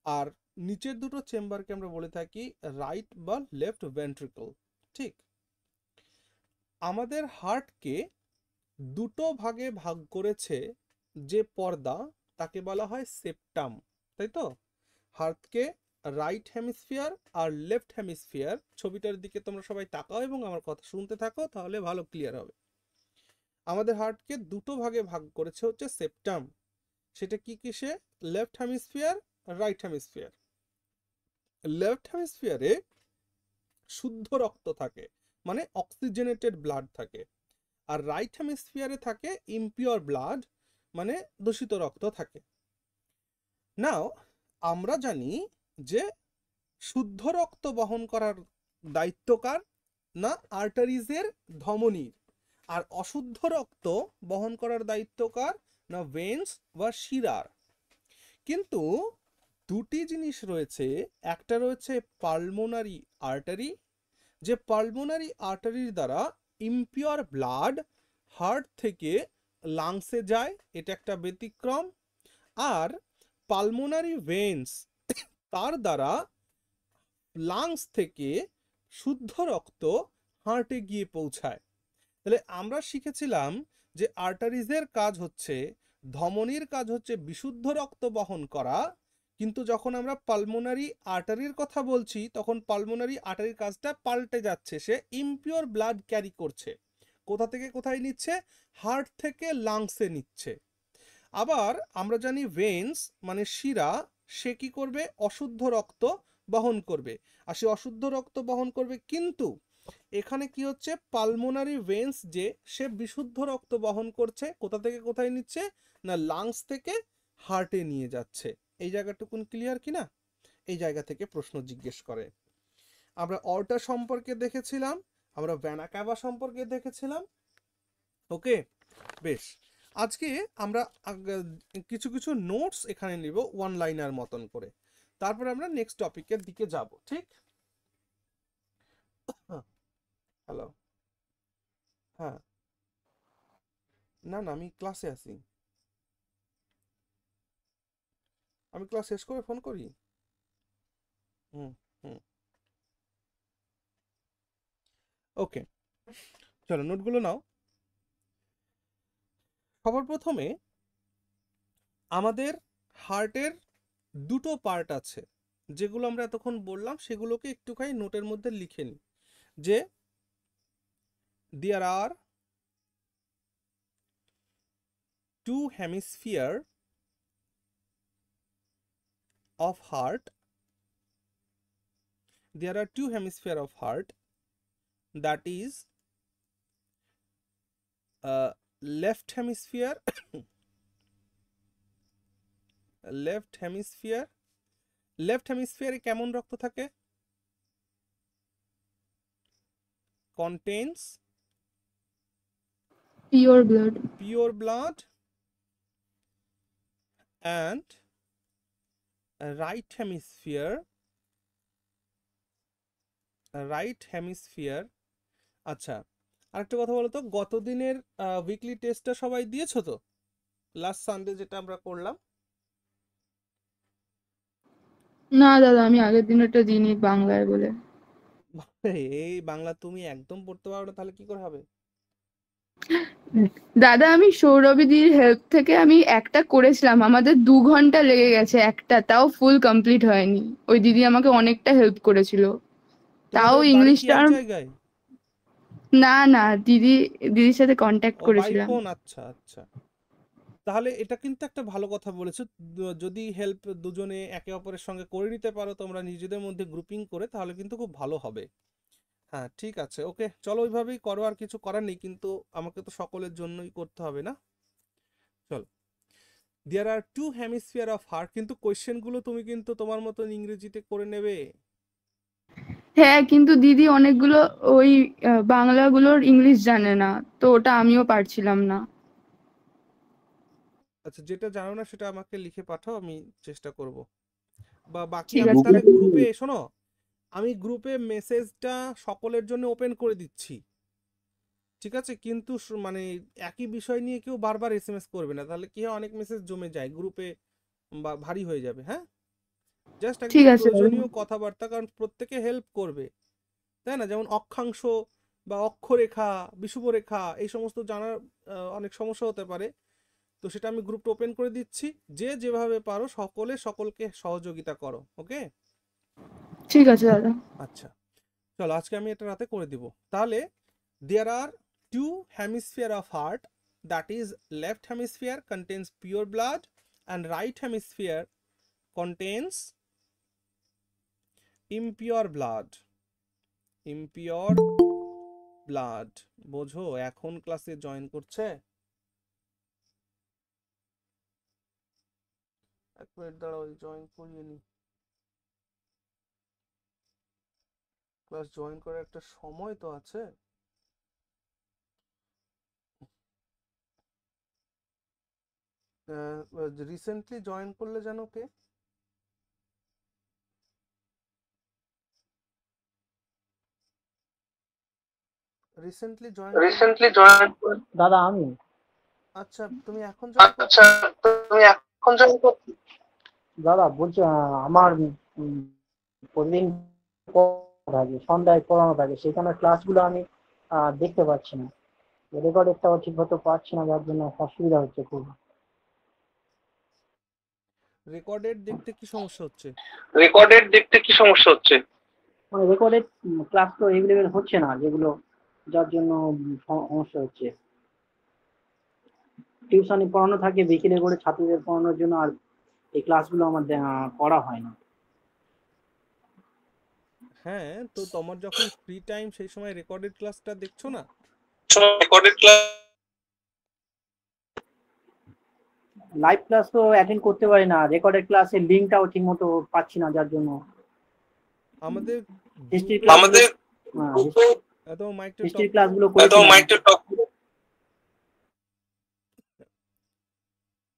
আর নিচের দুটো চেম্বারকে আমরা বলে থাকি রাইট বা লেফট ভেন্ট্রিকল, ঠিক? আমাদের হার্টকে দুটো ভাগে ভাগ করেছে যে পর্দা, তাকে বলা হয় সেপ্টাম, তাই তো? হার্টকে রাইট হেমিস্ফিয়ার আর লেফট হেমিস্ফিয়ার, ছবিটার দিকে তোমরা সবাই তাকাও এবং আমার কথা শুনতে থাকো, তাহলে ভালো ক্লিয়ার হবে। আমাদের হার্টকে দুটো ভাগে ভাগ করেছে হচ্ছে সেপ্টাম, সেটা কি কিসে? Left hemisphere, right hemisphere. Left হেমিস্ফিয়ারে শুদ্ধ রক্ত থাকে, মানে অক্সিজেনেটেড ব্লাড থাকে, আর রাইট হেমিস্ফিয়ারে থাকে ইমপিওর ব্লাড, মানে দূষিত রক্ত থাকে। নাও আমরা জানি যে শুদ্ধ রক্ত বহন করার দায়িত্ব কার? না আর্টারিজের, ধমনীর। আর অশুদ্ধ রক্ত বহন করার দায়িত্ব কার? না ভেন্স বা শিরার। কিন্তু দুটি জিনিস রয়েছে, একটা রয়েছে পালমোনারি আর্টারি, যে পালমোনারি আর্টারির দ্বারা ইমপিওর ব্লাড হার্ট থেকে লাংসে যায়, এটা একটা ব্যতিক্রম। আর পালমোনারি ভেন্স, তার দ্বারা লাংস থেকে শুদ্ধ রক্ত হার্টে গিয়ে পৌঁছায়। তাহলে আমরা শিখেছিলাম যে আর্টারিজের কাজ হচ্ছে, ধমনীর কাজ হচ্ছে বিশুদ্ধ রক্ত বহন করা, কিন্তু যখন আমরা পালমোনারি আর্টারির কথা বলছি, তখন পালমোনারি আর্টারির কাজটা পাল্টে যাচ্ছে, সে ইমপিওর ব্লাড ক্যারি করছে। কোথা থেকে কোথায় নিচ্ছে? হার্ট থেকে লাংসে নিচ্ছে। আবার আমরা জানি ভেন্স মানে শিরা, সে কি করবে? অশুদ্ধ রক্ত বহন করবে, আর সে অশুদ্ধ রক্ত বহন করবে, কিন্তু এখানে কি হচ্ছে? পালমোনারি ভেন্স যে, সে বিশুদ্ধ রক্ত বহন করছে, কোথা থেকে কোথায় নিচ্ছে? না লাংস থেকে হার্টে নিয়ে যাচ্ছে। এই জায়গাটুকুন ক্লিয়ার কিনা? এই জায়গা থেকে প্রশ্ন জিজ্ঞেস করে। আমরা অর্টা সম্পর্কে দেখেছিলাম, আমরা ভেনা ক্যাভা সম্পর্কে দেখেছিলাম। ওকে, বেশ। আজকে আমরা কিছু কিছু নোটস এখানে নিব, ওয়ান লাইনার মতন করে, তারপর আমরা নেক্সট টপিকের দিকে যাব, ঠিক? হ্যালো, হ্যাঁ, না না, আমি ক্লাসে আছি, আমি ক্লাস শেষ করে ফোন করি। হুম হুম, ওকে, চলো নোটগুলো নাও। সবার প্রথমে আমাদের হার্টের দুটো পার্ট আছে, যেগুলো আমরা এতক্ষণ বললাম, সেগুলোকে একটুখানি নোটের মধ্যে লিখে নিই, যে there are two hemisphere of heart, there are two hemisphere of heart, that is left hemisphere left hemisphere left hemisphere কেমন রক্ত থাকে? contains pure blood and right hemisphere, আচ্ছা, আরেকটা কথা বলো তো, গত দিনের উইকলি টেস্টটা সবাই দিয়েছো তো? লাস্ট সানডে যেটা আমরা করলাম। না দাদা, আমি আগের দিনেরটা দিইনি বাংলায় বলে। এই বাংলা তুমি একদম পড়তে পারো না, তাহলে কি করে হবে? দাদা আমি সৌরভীদির হেল্প থেকে আমি একটা করেছিলাম, আমাদের 2 ঘন্টা লেগে গেছে একটা, তাও ফুল কমপ্লিট হয়নি। ওই দিদি আমাকে অনেকটা হেল্প করেছিল, তাও তোমাদের বাড়ি কি ইংলিশটা। এক জায়গায়? না না, দিদির সাথে কন্ট্যাক্ট ও, বাই করেছিলাম। ফোন, আচ্ছা আচ্ছা। তাহলে এটা কিন্তু একটা ভালো কথা বলেছো। যদি হেল্প দুজনে একে অপরের সঙ্গে করে নিতে পারো তোমরা নিজেদের মধ্যে গ্রুপিং করে, তাহলে কিন্তু খুব ভালো হবে। হ্যাঁ ঠিক আছে, ওকে, চলো ওইভাবেই করো, আর কিছু করার নেই, কিন্তু আমাকে তো সকলের জন্যই করতে হবে না। চলো। দেয়ার are two hemisphere of heart, কিন্তু কোয়েশ্চেনগুলো তুমি কিন্তু তোমার মতন ইংরেজিতে করে নেবে। হ্যাঁ, কিন্তু দিদি অনেকগুলো ওই বাংলাগুলোর ইংলিশ জানে না, তো ওটা আমিও পারছিলাম না। আচ্ছা, যেটা জানো না সেটা আমাকে লিখে পাঠাও, আমি চেষ্টা করব। বা বাকি ঠিক আমি আছে তাহলে দাদা। গ্রুপে, শোনো, আমি গ্রুপে মেসেজটা সকলের জন্য ওপেন করে দিচ্ছি, ঠিক আছে? কিন্তু মানে একই বিষয় নিয়ে কেউ বারবার এসএমএস করবে না, তাহলে কি হয়, অনেক মেসেজ জমে যায় গ্রুপে বা ভারী হয়ে যাবে। হ্যাঁ, জাস্ট ঠিক একদম আছে দাদা। প্রয়োজনীয় কথাবার্তা, কারণ প্রত্যেকে হেল্প করবে, তাই না? যেমন অক্ষাংশ বা অক্ষরেখা, বিষুবরেখা, এই সমস্ত জানার অনেক সমস্যা হতে পারে। তো সেটা আমি গ্রুপটা ওপেন করে দিচ্ছি, যে যেভাবে পারো সকলে সকলকে সহযোগিতা করো, ওকে? ঠিক আছে দাদা। আচ্ছা, চলো আজকে আমি এটা রাতে করে দিব। তাহলে there are two hemisphere of heart, that is left hemisphere contains pure blood and right hemisphere contains impure blood. impure blood বোঝো? এখন ক্লাসে জয়েন করছে? এক মিনিট দাঁড়াও, জয়েন করিয়ে নি। ক্লাস জয়েন করার একটা সময় তো আছে। রিসেন্টলি জয়েন করলে যেন কে? রিসেন্টলি জয়েন করলে? রিসেন্টলি জয়েন দাদা আমি। আচ্ছা, তুমি এখন জয়েন করছো? আচ্ছা, তুমি এখন জয়েন করছো? দাদা বলছি আমার উম, প্রতিদিন পড়ানো থাকে, সন্ধ্যায় পড়ানো থাকে, সেখানে ক্লাসগুলো আমি দেখতে পাচ্ছি না, রেকর্ডেরটাও ঠিক মতো পাচ্ছি না, যার জন্য অসুবিধা হচ্ছে খুব। রেকর্ডেড দেখতে কি সমস্যা হচ্ছে? রেকর্ডেড দেখতে কি সমস্যা হচ্ছে? মানে রেকর্ডেড ক্লাস তো এভেলেবেল হচ্ছে না, যেগুলো যার জন্য সমস্যা হচ্ছে। টিউশনি পড়ানো থাকে বিকেলে করে ছাত্রদের পড়ানোর জন্য, আর এই ক্লাসগুলো আমার করা হয় না। হ্যাঁ, তো তোমার যখন ফ্রি টাইম সেই সময় রেকর্ডেড ক্লাসটা দেখছো না? রেকর্ডেড ক্লাস লাইভ ক্লাস তো অ্যাটেন্ড করতে পারি না, রেকর্ডেড ক্লাসের লিংকটাও ঠিক মতো পাচ্ছি না, যার জন্য আমাদের হিস্ট্রি গ্রুপে ক্লাস আমাদের তোমার মাইকটা হিস্ট্রি টপ ক্লাসগুলো করেছিলাম।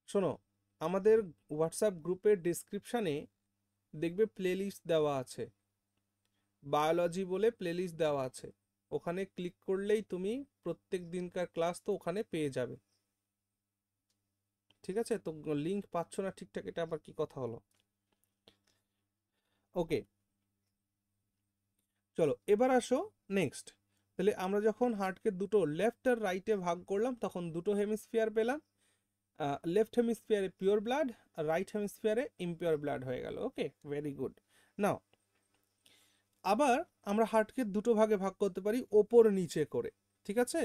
শোনো, আমাদের হোয়াটসঅ্যাপ গ্রুপের ডেসক্রিপশনে দেখবে প্লেলিস্ট দেওয়া আছে, বায়োলজি বলে প্লেলিস্ট দেওয়া আছে, ওখানে ক্লিক করলেই তুমি প্রত্যেক দিনকার ক্লাস তো ওখানে পেয়ে যাবে, ঠিক আছে? তো লিংক পাচ্ছ না ঠিকঠাক, এটা আবার কি কথা হলো? ওকে, চলো এবার আসো নেক্সট। তাহলে আমরা যখন হার্টকে দুটো লেফট আর রাইটে ভাগ করলাম, তখন দুটো হেমিস্ফিয়ার পেলাম। লেফট হেমিস্ফিয়ারে পিওর ব্লাড, আর রাইট হেমিস্ফিয়ারে ইমপিওর ব্লাড হয়ে গেল। ওকে, ভেরি গুড। নাও আবার আমরা হার্টকে দুটো ভাগে ভাগ করতে পারি, ওপর নিচে করে, ঠিক আছে?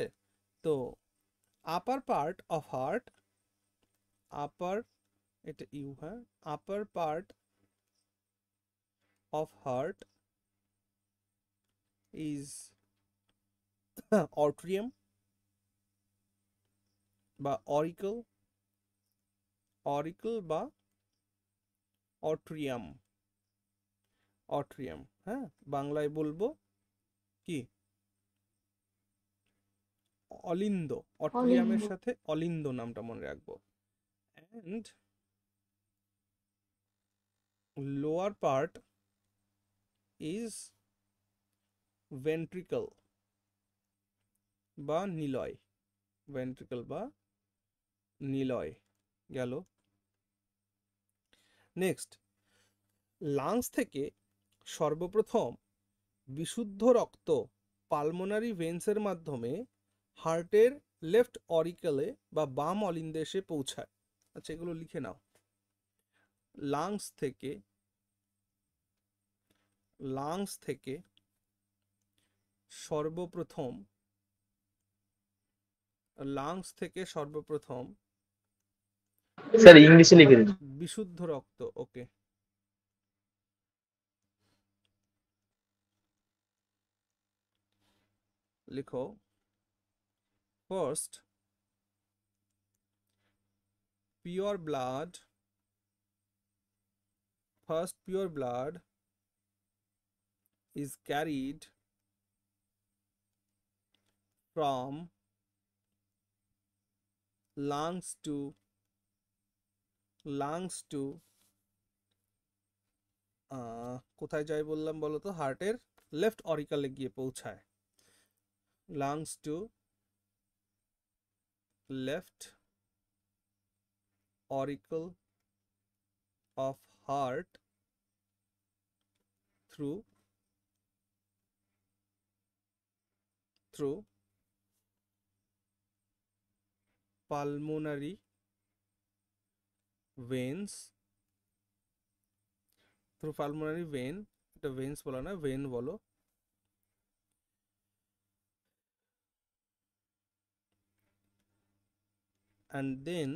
তো upper part of heart, upper, এটা ইউ, হ্যাঁ, upper part of heart is atrium বা অরিকল, অরিকল বা অট্রিয়াম, অট্রিয়াম, হ্যাঁ, বাংলায় বলবো কি? অলিন্দ। অট্রিয়ামের সাথে অলিন্দ নামটা মনে রাখবো। And lower part is ventricle, বা নিলয়, ভেন্ট্রিকল বা নিলয় গেল। নেক্সট, লাংস থেকে সর্বপ্রথম বিশুদ্ধ রক্ত পালমোনারি ভেন্সের মাধ্যমে হার্টের লেফট অরিকেলে বা বাম অলিন্দে এসে পৌঁছায়। আচ্ছা, এগুলো লিখে নাও। লাংস থেকে সর্বপ্রথম স্যার ইংলিশে লিখে দিন। বিশুদ্ধ রক্ত, ওকে, লিখো। First, pure blood is carried from lungs to কোথায় যায় বললাম বলো তো? হার্টের লেফট অরিকালে গিয়ে পৌঁছায়। Lungs to left auricle of heart through pulmonary veins, through pulmonary vein, এটা veins বলো না, vein বলো। and then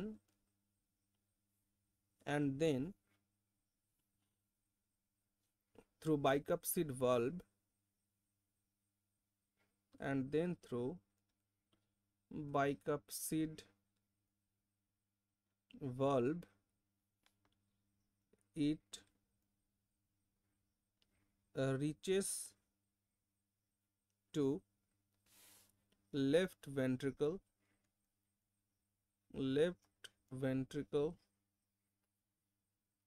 through bicuspid valve, it reaches to left ventricle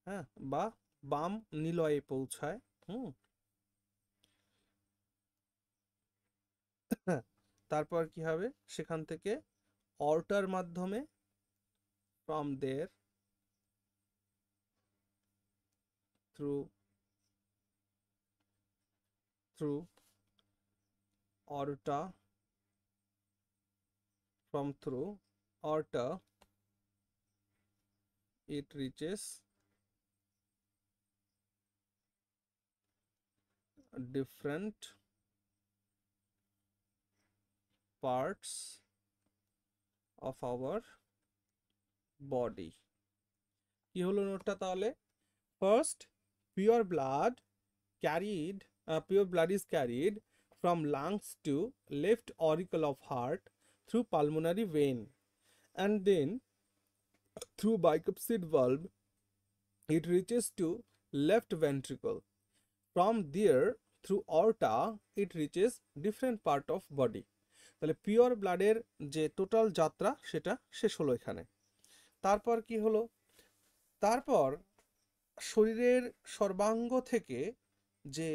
হ্যাঁ, বা বাম নিলয়ে পৌঁছায়। তারপর কি হবে? সেখান থেকে অর্টার মাধ্যমে from there through aorta, it reaches different parts of our body। কি হলো নোটটা তাহলে? First, pure blood is carried from lungs to left auricle of heart through pulmonary vein, and then through bicuspid valve it reaches to left ventricle. From there through aorta it reaches different part of body। তাহলে pure ব্লাডের যে total যাত্রা সেটা শেষ হলো এখানে। তারপর কি হলো? তারপর শরীরের সর্বাঙ্গ থেকে যে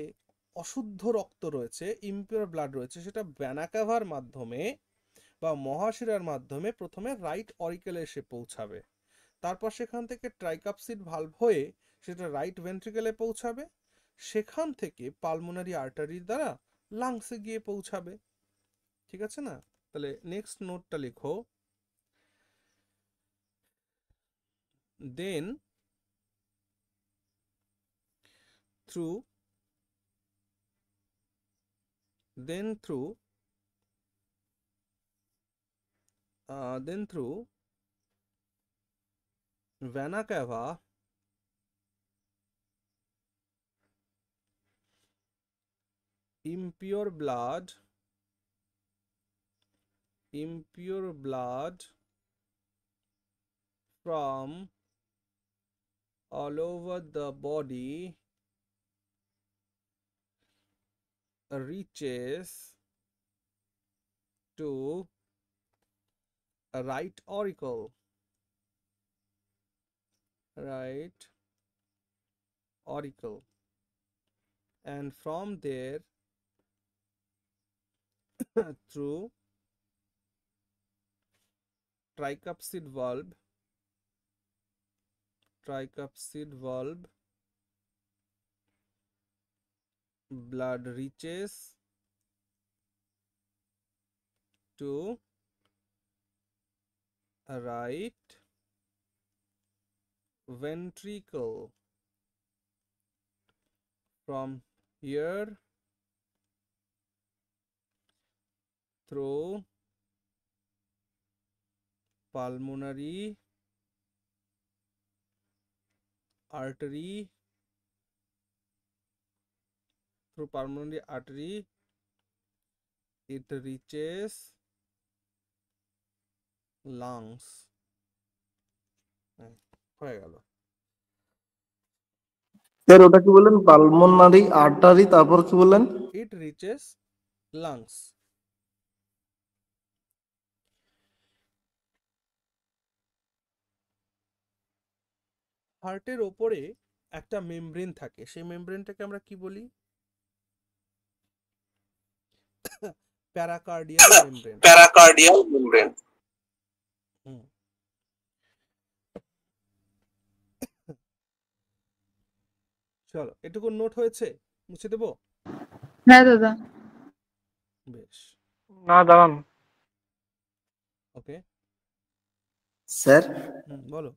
অশুদ্ধ রক্ত রয়েছে, ইমপিওর ব্লাড রয়েছে, সেটা ভেনা ক্যাভার মাধ্যমে বা মহাশিরার মাধ্যমে প্রথমে রাইট অরিকেলে এসে পৌঁছাবে। তারপর সেখান থেকে ট্রাইকাপসিড ভালভ হয়ে সেটা রাইট ভেন্ট্রিকেলে পৌঁছাবে। সেখান থেকে পালমোনারি আর্টারির দ্বারা লাংসে গিয়ে পৌঁছাবে। ঠিক আছে না? তাহলে নেক্সট নোটটা লিখো। দেন through vena cava, impure blood from all over the body reaches to a right auricle, and from there through tricuspid valve blood reaches to right ventricle. From here through pulmonary artery it reaches lungs. হয়ে গেল। Sir ওটা কি বললেন? Pulmonary artery, তারপর কি বললেন? It reaches lungs. হার্টের ওপরে একটা মেমব্রেন থাকে, সেই মেমব্রেনটাকে আমরা কি বলি? প্যারাকার্ডিয়াল মেমব্রেন। চলো, এটুকু নোট হয়েছে, মুছে দেবো? হ্যাঁ দাদা। বেশ, না দাঁড়ান, ওকে। স্যার বলো।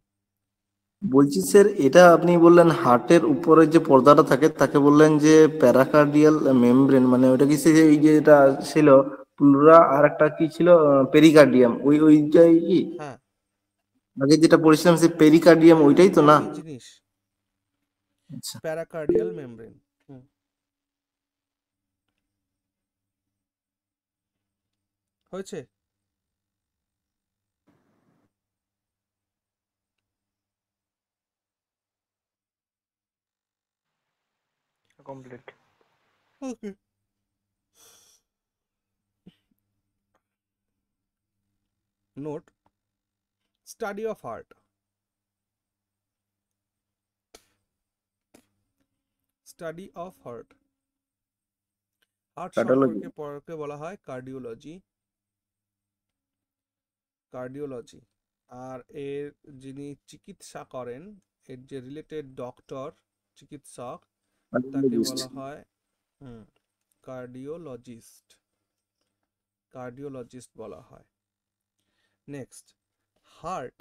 বলছি স্যার, এটা আপনি বললেন হার্টের উপরে যে পর্দাটা থাকে তাকে বললেন যে প্যারাকার্ডিয়াল মেমব্রেন, মানে ওটা কি সে এই যেটা ছিল প্লুরা, আর একটা কি ছিল পেরিকার্ডিয়াম, ওইটাই কি? হ্যাঁ, আগে যেটা পড়েছিলাম সে পেরিকার্ডিয়াম, ওইটাই তো না? একই জিনিস, আচ্ছা। প্যারাকার্ডিয়াল মেমব্রেন। হয়েছে? Complete. Okay. Note, study of heart. Study of heart. Heart Cardiology. সম্পর্কে পড়াকে বলা হয় কার্ডিওলজি। আর এর যিনি চিকিৎসা করেন, এর যে রিলেটেড ডক্টর, চিকিৎসক, তাকে Cardiologist. বলা হয় কার্ডিওলজিস্ট বলা হয়। নেক্সট, হার্ট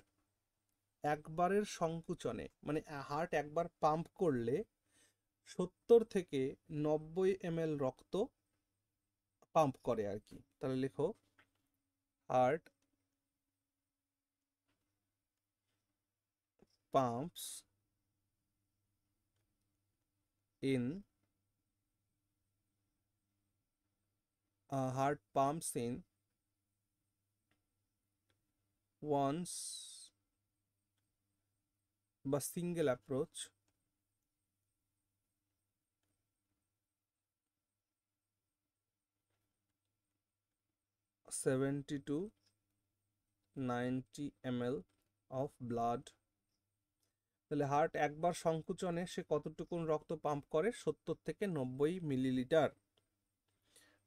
একবারের সংকুচনে, মানে হার্ট একবার পাম্প করলে 70 থেকে 90 ml রক্ত পাম্প করে আর কি। তাহলে লেখো, হার্ট পাম্পস in once বা single approach 70 to 90 ml of blood। তাহলে হার্ট একবার সংকুচনে সে কতটুকুন রক্ত পাম্প করে? 70 থেকে 90 মিলিলিটার।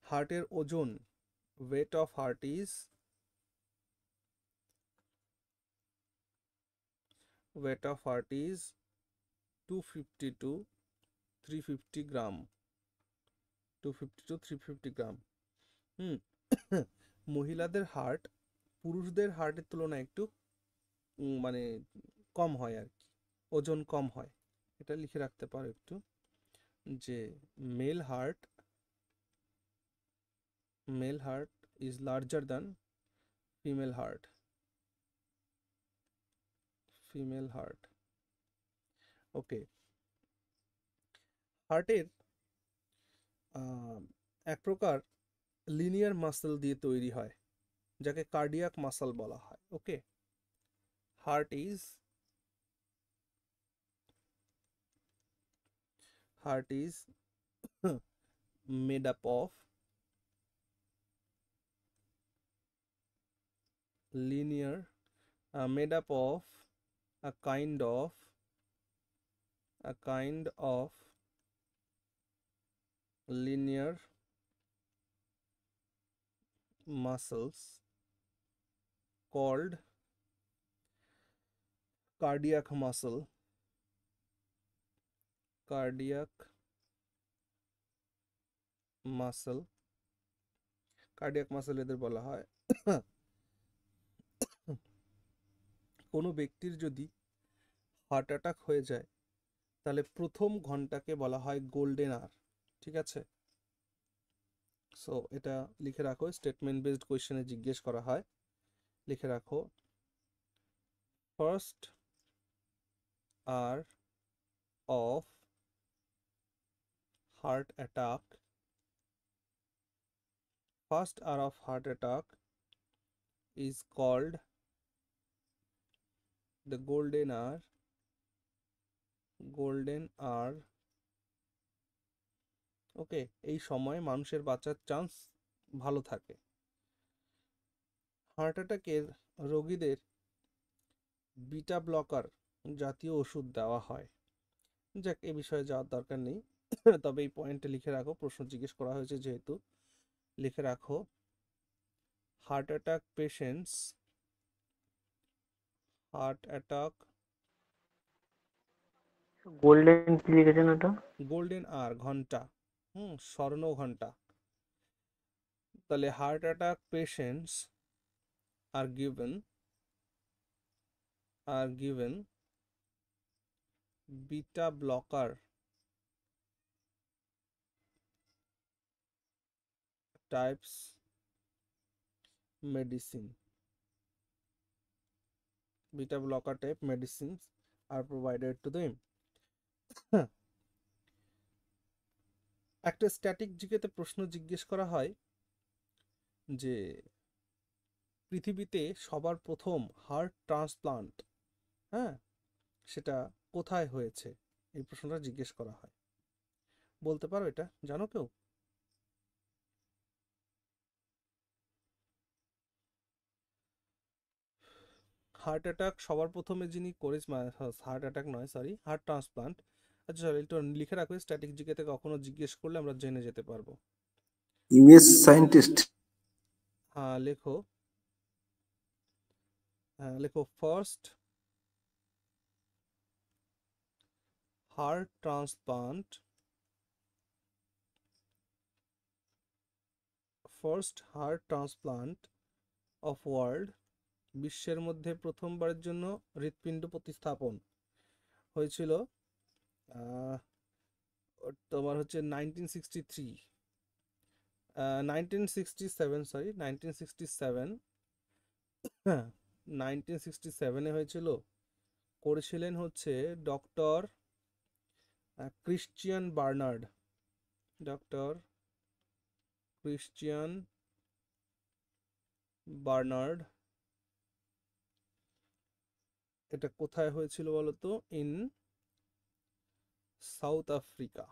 হার্টের ওজন, weight of heart is 250 to 350 gram. 250 to 350 গ্রাম। মহিলাদের হার্ট পুরুষদের হার্টের তুলনায় একটু মানে কম হয় আর কি, ওজন কম হয়। এটা লিখে রাখতে পারো একটু, যে male heart is larger than female heart। Okay. হার্টের এক প্রকার লিনিয়ার মাসল দিয়ে তৈরি হয়, যাকে কার্ডিয়াক মাসল বলা হয়। ওকে, heart is made up of a kind of linear muscles called cardiac muscle, cardiac muscle, cardiac muscle এদের বলা হয়। কোনো ব্যক্তির যদি হার্ট অ্যাটাক হয়ে যায় তাহলে প্রথম ঘন্টাকে বলা হয় গোল্ডেন আওয়ার, ঠিক আছে? সো এটা লিখে রাখো, স্টেটমেন্ট বেসড কোয়েশ্চেনে জিজ্ঞেস করা হয়, লিখে রাখো first hour of heart attack, first hour of heart attack is called the golden hour, golden hour. Okay, এই সময় মানুষের বাঁচার চান্স ভালো থাকে। হার্ট অ্যাটাকের রোগীদের বিটা ব্লকার জাতীয় ওষুধ দেওয়া হয়। যাক, এ বিষয়ে যাওয়ার দরকার নেই, তবে এই পয়েন্টে লিখে রাখো, প্রশ্ন জিজ্ঞেস করা হয়েছে যেহেতু, লিখে রাখো heart attack patients, heart attack golden কি লিখেছেন ওটা? গোল্ডেন আওয়ার, ঘন্টা, স্বর্ণ ঘন্টা। তাহলে হার্ট অ্যাটাক পেশেন্টস আর given beta blocker types medicine, beta blocker type medicines are provided to them. একটা স্ট্যাটিক জিকেতে প্রশ্ন জিজ্ঞেস করা হয় যে পৃথিবীতে সবার প্রথম হার্ট ট্রান্সপ্লান্ট, হ্যাঁ, সেটা কোথায় হয়েছে, এই প্রশ্নটা জিজ্ঞেস করা হয়। বলতে পারো এটা, জানো কেউ? হার্ট অ্যাটাক সবার প্রথমে যিনি করেছেন, হার্ট অ্যাটাক নয় সরি, হার্ট ট্রান্সপ্লান্ট। আচ্ছা চলো একটু লিখে রাখো, স্ট্যাটিক জিকেতে কখনো জিজ্ঞেস করলে আমরা জেনে যেতে পারবো। US scientist. হ্যাঁ লেখো, লেখো first heart transplant, first heart transplant of world, বিশ্বের মধ্যে প্রথমবারের জন্য হৃৎপিণ্ড প্রতিস্থাপন হয়েছিল তোমার হচ্ছে 1963, 1967 হয়েছিল। করেছিলেন হচ্ছে doctor Christiaan Barnard, doctor Christiaan Barnard. এটা কোথায় হয়েছিল বলতো? ইন সাউথ আফ্রিকা,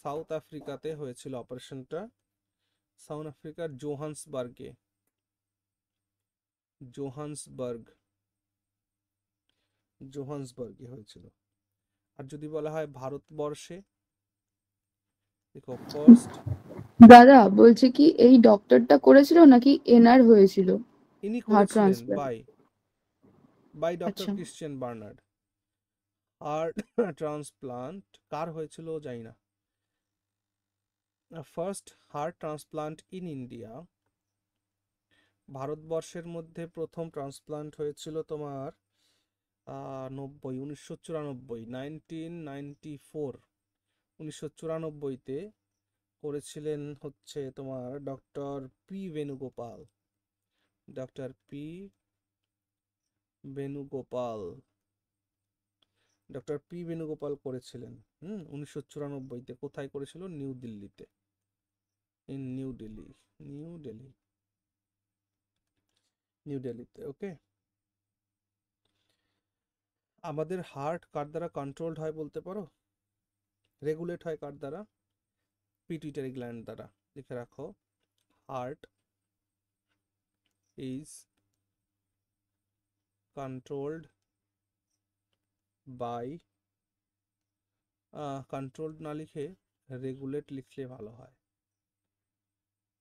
সাউথ আফ্রিকাতে হয়েছিল অপারেশনটা, সাউথ আফ্রিকার জোহান্সবার্গে, জোহান্সবার্গে হয়েছিল। আর যদি বলা হয় ভারতবর্ষে, দেখো ফার্স্ট, দাদা বলছে কি এই ডক্টরটা করেছিল নাকি এনার হয়েছিল ইনি হার্ট করেছিলেন ট্রান্সপ্লান্ট? বাই ডক্টর আচ্ছা, ক্রিশ্চিয়ান বার্নার্ড। হার্ট ট্রান্সপ্লান্ট কার হয়েছিল জানি না। First heart transplant in India, ভারতবর্ষের মধ্যে প্রথম ট্রান্সপ্লান্ট হয়েছিল তোমার 1994, 1994তে করেছিলেন হচ্ছে তোমার doctor P Venugopal, doctor P Venugopal, doctor P Venugopal করেছিলেন 1994তে। কোথায় করেছিল? নিউ দিল্লিতে, ইন নিউ দিল্লি, নিউ দিল্লিতে। ওকে, আমাদের হার্ট কার দ্বারা কন্ট্রোলড হয় বলতে পারো? রেগুলেট হয় কার দ্বারা? পিটুইটারি গ্ল্যান্ড দ্বারা। লিখে রাখো heart is controlled by, controlled না লিখে রেগুলেট লিখলে ভালো হয়,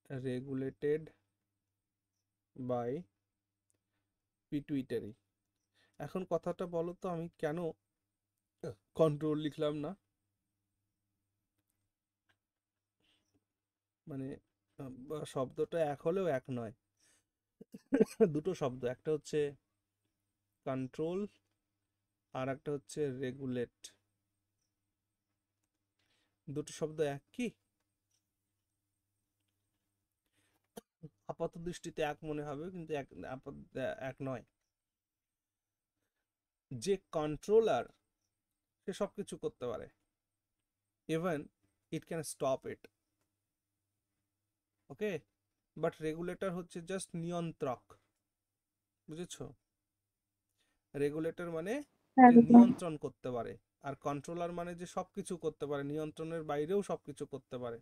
রেগুলেটেড বাই পিটুইটারি এখন কথাটা বলো তো, আমি কেন কন্ট্রোল লিখলাম না? মানে শব্দটা এক হলেও এক নয়। দুটো শব্দ, একটা হচ্ছে কন্ট্রোল আর একটা হচ্ছে রেগুলেট। দুটো শব্দ এক কি? আপাত দৃষ্টিতে এক মনে হবে, কিন্তু এক নয়। যে কন্ট্রোলার সে সবকিছু করতে পারে, even it can stop it, okay. But regulator হচ্ছে জাস্ট নিয়ন্ত্রক, বুঝেছো? রেগুলেটর মানে যে নিয়ন্ত্রণ করতে পারে, আর কন্ট্রোলার মানে যে সবকিছু করতে পারে, নিয়ন্ত্রণের বাইরেও সবকিছু করতে পারে।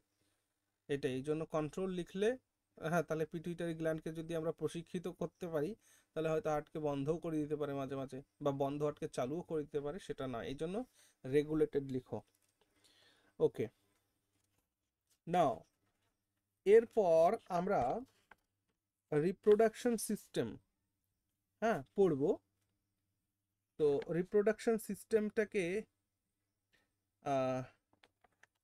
এটাই, এই জন্য কন্ট্রোল লিখলে, হ্যাঁ, তাহলে পিটুইটারি গ্ল্যান্ডকে যদি আমরা প্রশিক্ষিত করতে পারি, তাহলে হয়তো হার্টকে বন্ধও করে দিতে পারে মাঝে মাঝে, বা বন্ধ হার্টকে চালুও করে দিতে পারে, সেটা না। এই জন্য রেগুলেটেড লিখো, ওকে। নাও এরপর আমরা রিপ্রোডাকশন সিস্টেম, হ্যাঁ, পড়বো। তো রিপ্রোডাকশন সিস্টেমটাকে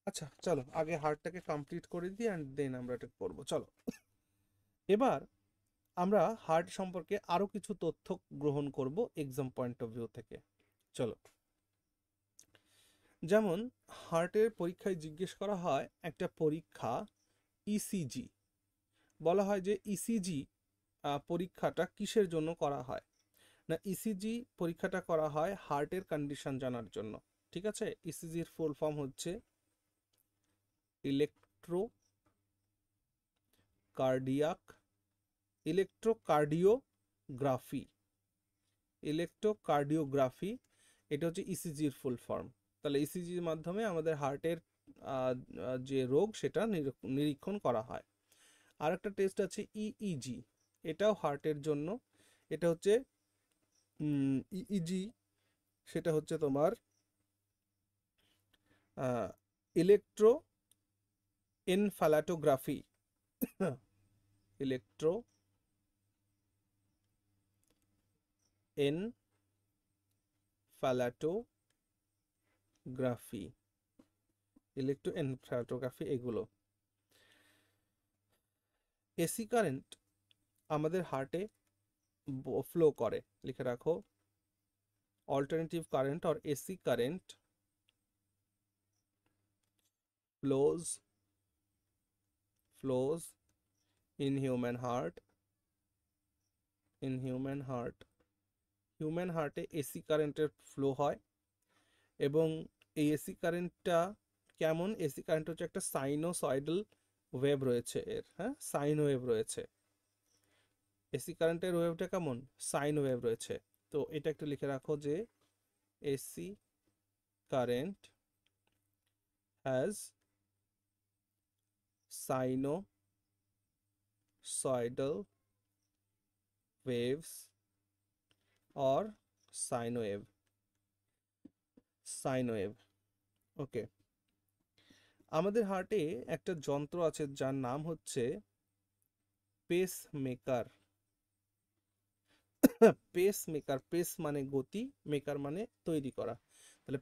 আচ্ছা চলো আগে হার্টটাকে কমপ্লিট করে দিই, অ্যান্ড দেন আমরা এটা করবো। চলো এবার আমরা হার্ট সম্পর্কে আরো কিছু তথ্য গ্রহণ করব এক্সাম পয়েন্ট অফ ভিউ থেকে। চলো, যেমন হার্টের পরীক্ষায় জিজ্ঞেস করা হয় একটা পরীক্ষা ইসিজি। বলা হয় যে ইসিজি পরীক্ষাটা কিসের জন্য করা হয়? না, ইসিজি পরীক্ষাটা করা হয় হার্টের কন্ডিশন জানার জন্য, ঠিক আছে? ইসিজির ফুল ফর্ম হচ্ছে ইলেকট্রোকার্ডিওগ্রাফি। ইলেকট্রোকার্ডিওগ্রাফি, এটা হচ্ছে ইসিজির ফুল ফর্ম। তাহলে ইসিজির মাধ্যমে আমাদের হার্টের যে রোগ সেটা নিরীক্ষণ করা হয়। আর একটা টেস্ট আছে ইইজি, এটাও হার্টের জন্য। এটা হচ্ছে ইইজি, সেটা হচ্ছে তোমার electroencephalography. Electroencephalography, electroencephalography, এগুলো। এসি কারেন্ট আমাদের হার্টে ফ্লো করে, লিখে রাখো, alternative current or AC current flows in human heart. Human হার্টে এসি কারেন্টের ফ্লো হয়। এবং এই এসি কারেন্টটা কেমন? এসি কারেন্ট হচ্ছে একটা সাইনোসয়েডাল ওয়েভ রয়েছে এর, হ্যাঁ, সাইন ওয়েভ রয়েছে। এসি কারেন্টের ওয়েভটা কেমন? সাইন ওয়েভ রয়েছে। তো এটা একটু লিখে রাখো যে AC current has sinusoidal waves or sine wave, ওকে। আমাদের হার্টে একটা যন্ত্র আছে যার নাম হচ্ছে পেস মেকার। পেস মানে গতি, মেকার মানে তৈরি করা। তাহলে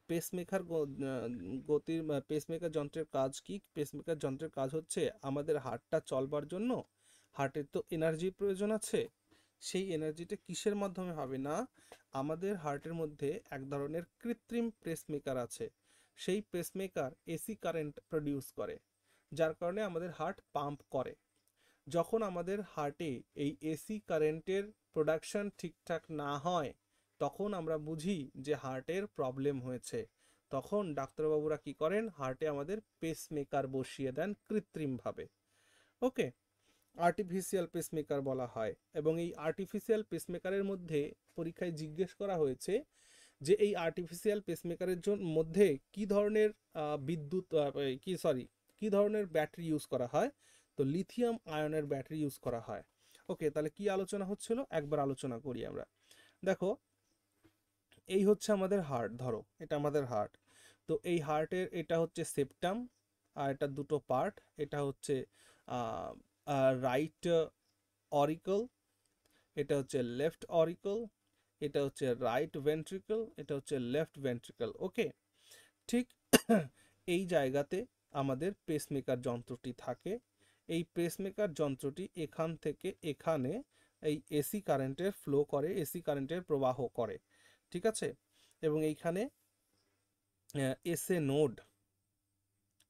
পেসমেকার যন্ত্রের কাজ কি? পেসমেকার যন্ত্রের কাজ হচ্ছে আমাদের হার্টটা চলবার জন্য হার্টের তো এনার্জির প্রয়োজন আছে। সেই এনার্জিটা কিসের মাধ্যমে হবে? না, আমাদের হার্টের মধ্যে এক ধরনের কৃত্রিম পেসমেকার আছে। সেই পেসমেকার এসি কারেন্ট প্রডিউস করে, যার কারণে আমাদের হার্ট পাম্প করে। যখন আমাদের হার্টে এই এসি কারেন্টের প্রোডাকশন ঠিকঠাক না হয়, তখন আমরা বুঝি যে হার্টের প্রবলেম হয়েছে। তখন ডাক্তারবাবুরা কি করেন? হার্টে আমাদের পেসমেকার বসিয়ে দেন কৃত্রিমভাবে, ওকে। আর্টিফিশিয়াল পেসমেকার বলা হয়। এবং এই আর্টিফিশিয়াল পেসমেকারের মধ্যে পরীক্ষায় জিজ্ঞেস করা হয়েছে যে এই আর্টিফিশিয়াল পেসমেকারের মধ্যে কি ধরনের কি ধরনের ব্যাটারি ইউজ করা হয়? তো লিথিয়াম আয়নের ব্যাটারি ইউজ করা হয়, ওকে। তাহলে কি আলোচনা হচ্ছিল একবার আলোচনা করি আমরা। দেখো, এই হচ্ছে আমাদের হার্ট, ধরো এটা আমাদের হার্ট। তো এই হার্টের এটা হচ্ছে সেপ্টাম, আর এটা দুটো পার্ট। এটা হচ্ছে রাইট অরিকল, এটা হচ্ছে লেফট অরিকল, এটা হচ্ছে রাইট ভেন্ট্রিকল, এটা হচ্ছে লেফট ভেন্ট্রিকল। ওকে, ঠিক এই জায়গাতে আমাদের পেসমেকার যন্ত্রটি থাকে। এই পেসমেকার যন্ত্রটি এখান থেকে এখানে এই এসি কারেন্টের ফ্লো করে, এসি কারেন্টের প্রবাহ করে, ঠিক আছে। এবং এইখানে এসএ নোড,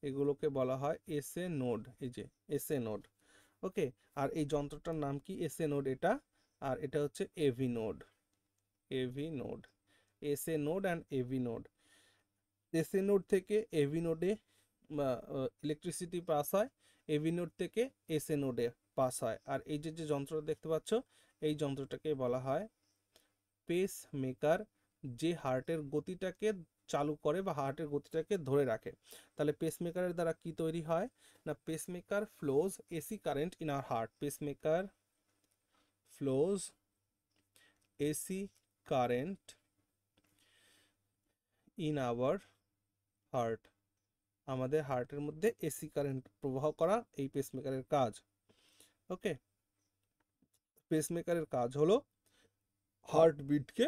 এগুলোকে বলা হয় এসএ নোড, এই যে এসএ নোড। ওকে, আর এই যন্ত্রটার নাম কি? এসএ নোড এটা, আর এটা হচ্ছে AV node, AV node, SA node and AV node. SA node থেকে এভি নোডে ইলেকট্রিসিটি পাস হয়, এভি নোড থেকে এসএ নোডে পাস হয়। আর এই যে যে যন্ত্রটা দেখতে পাচ্ছ, এই যন্ত্রটাকে বলা হয় পেস মেকার, যে হার্টের গতিটাকে চালু করে বা হার্টের গতিটাকে ধরে রাখে। তাহলে পেসমেকারের দ্বারা কি তৈরি হয় না, pacemaker flows AC current in our heart, pacemaker flows AC current in our heart, আমাদের হার্টের মধ্যে এসি কারেন্ট প্রবাহ করা এই পেসমেকারের কাজ। ওকে, পেসমেকারের কাজ হলো হার্টবিটকে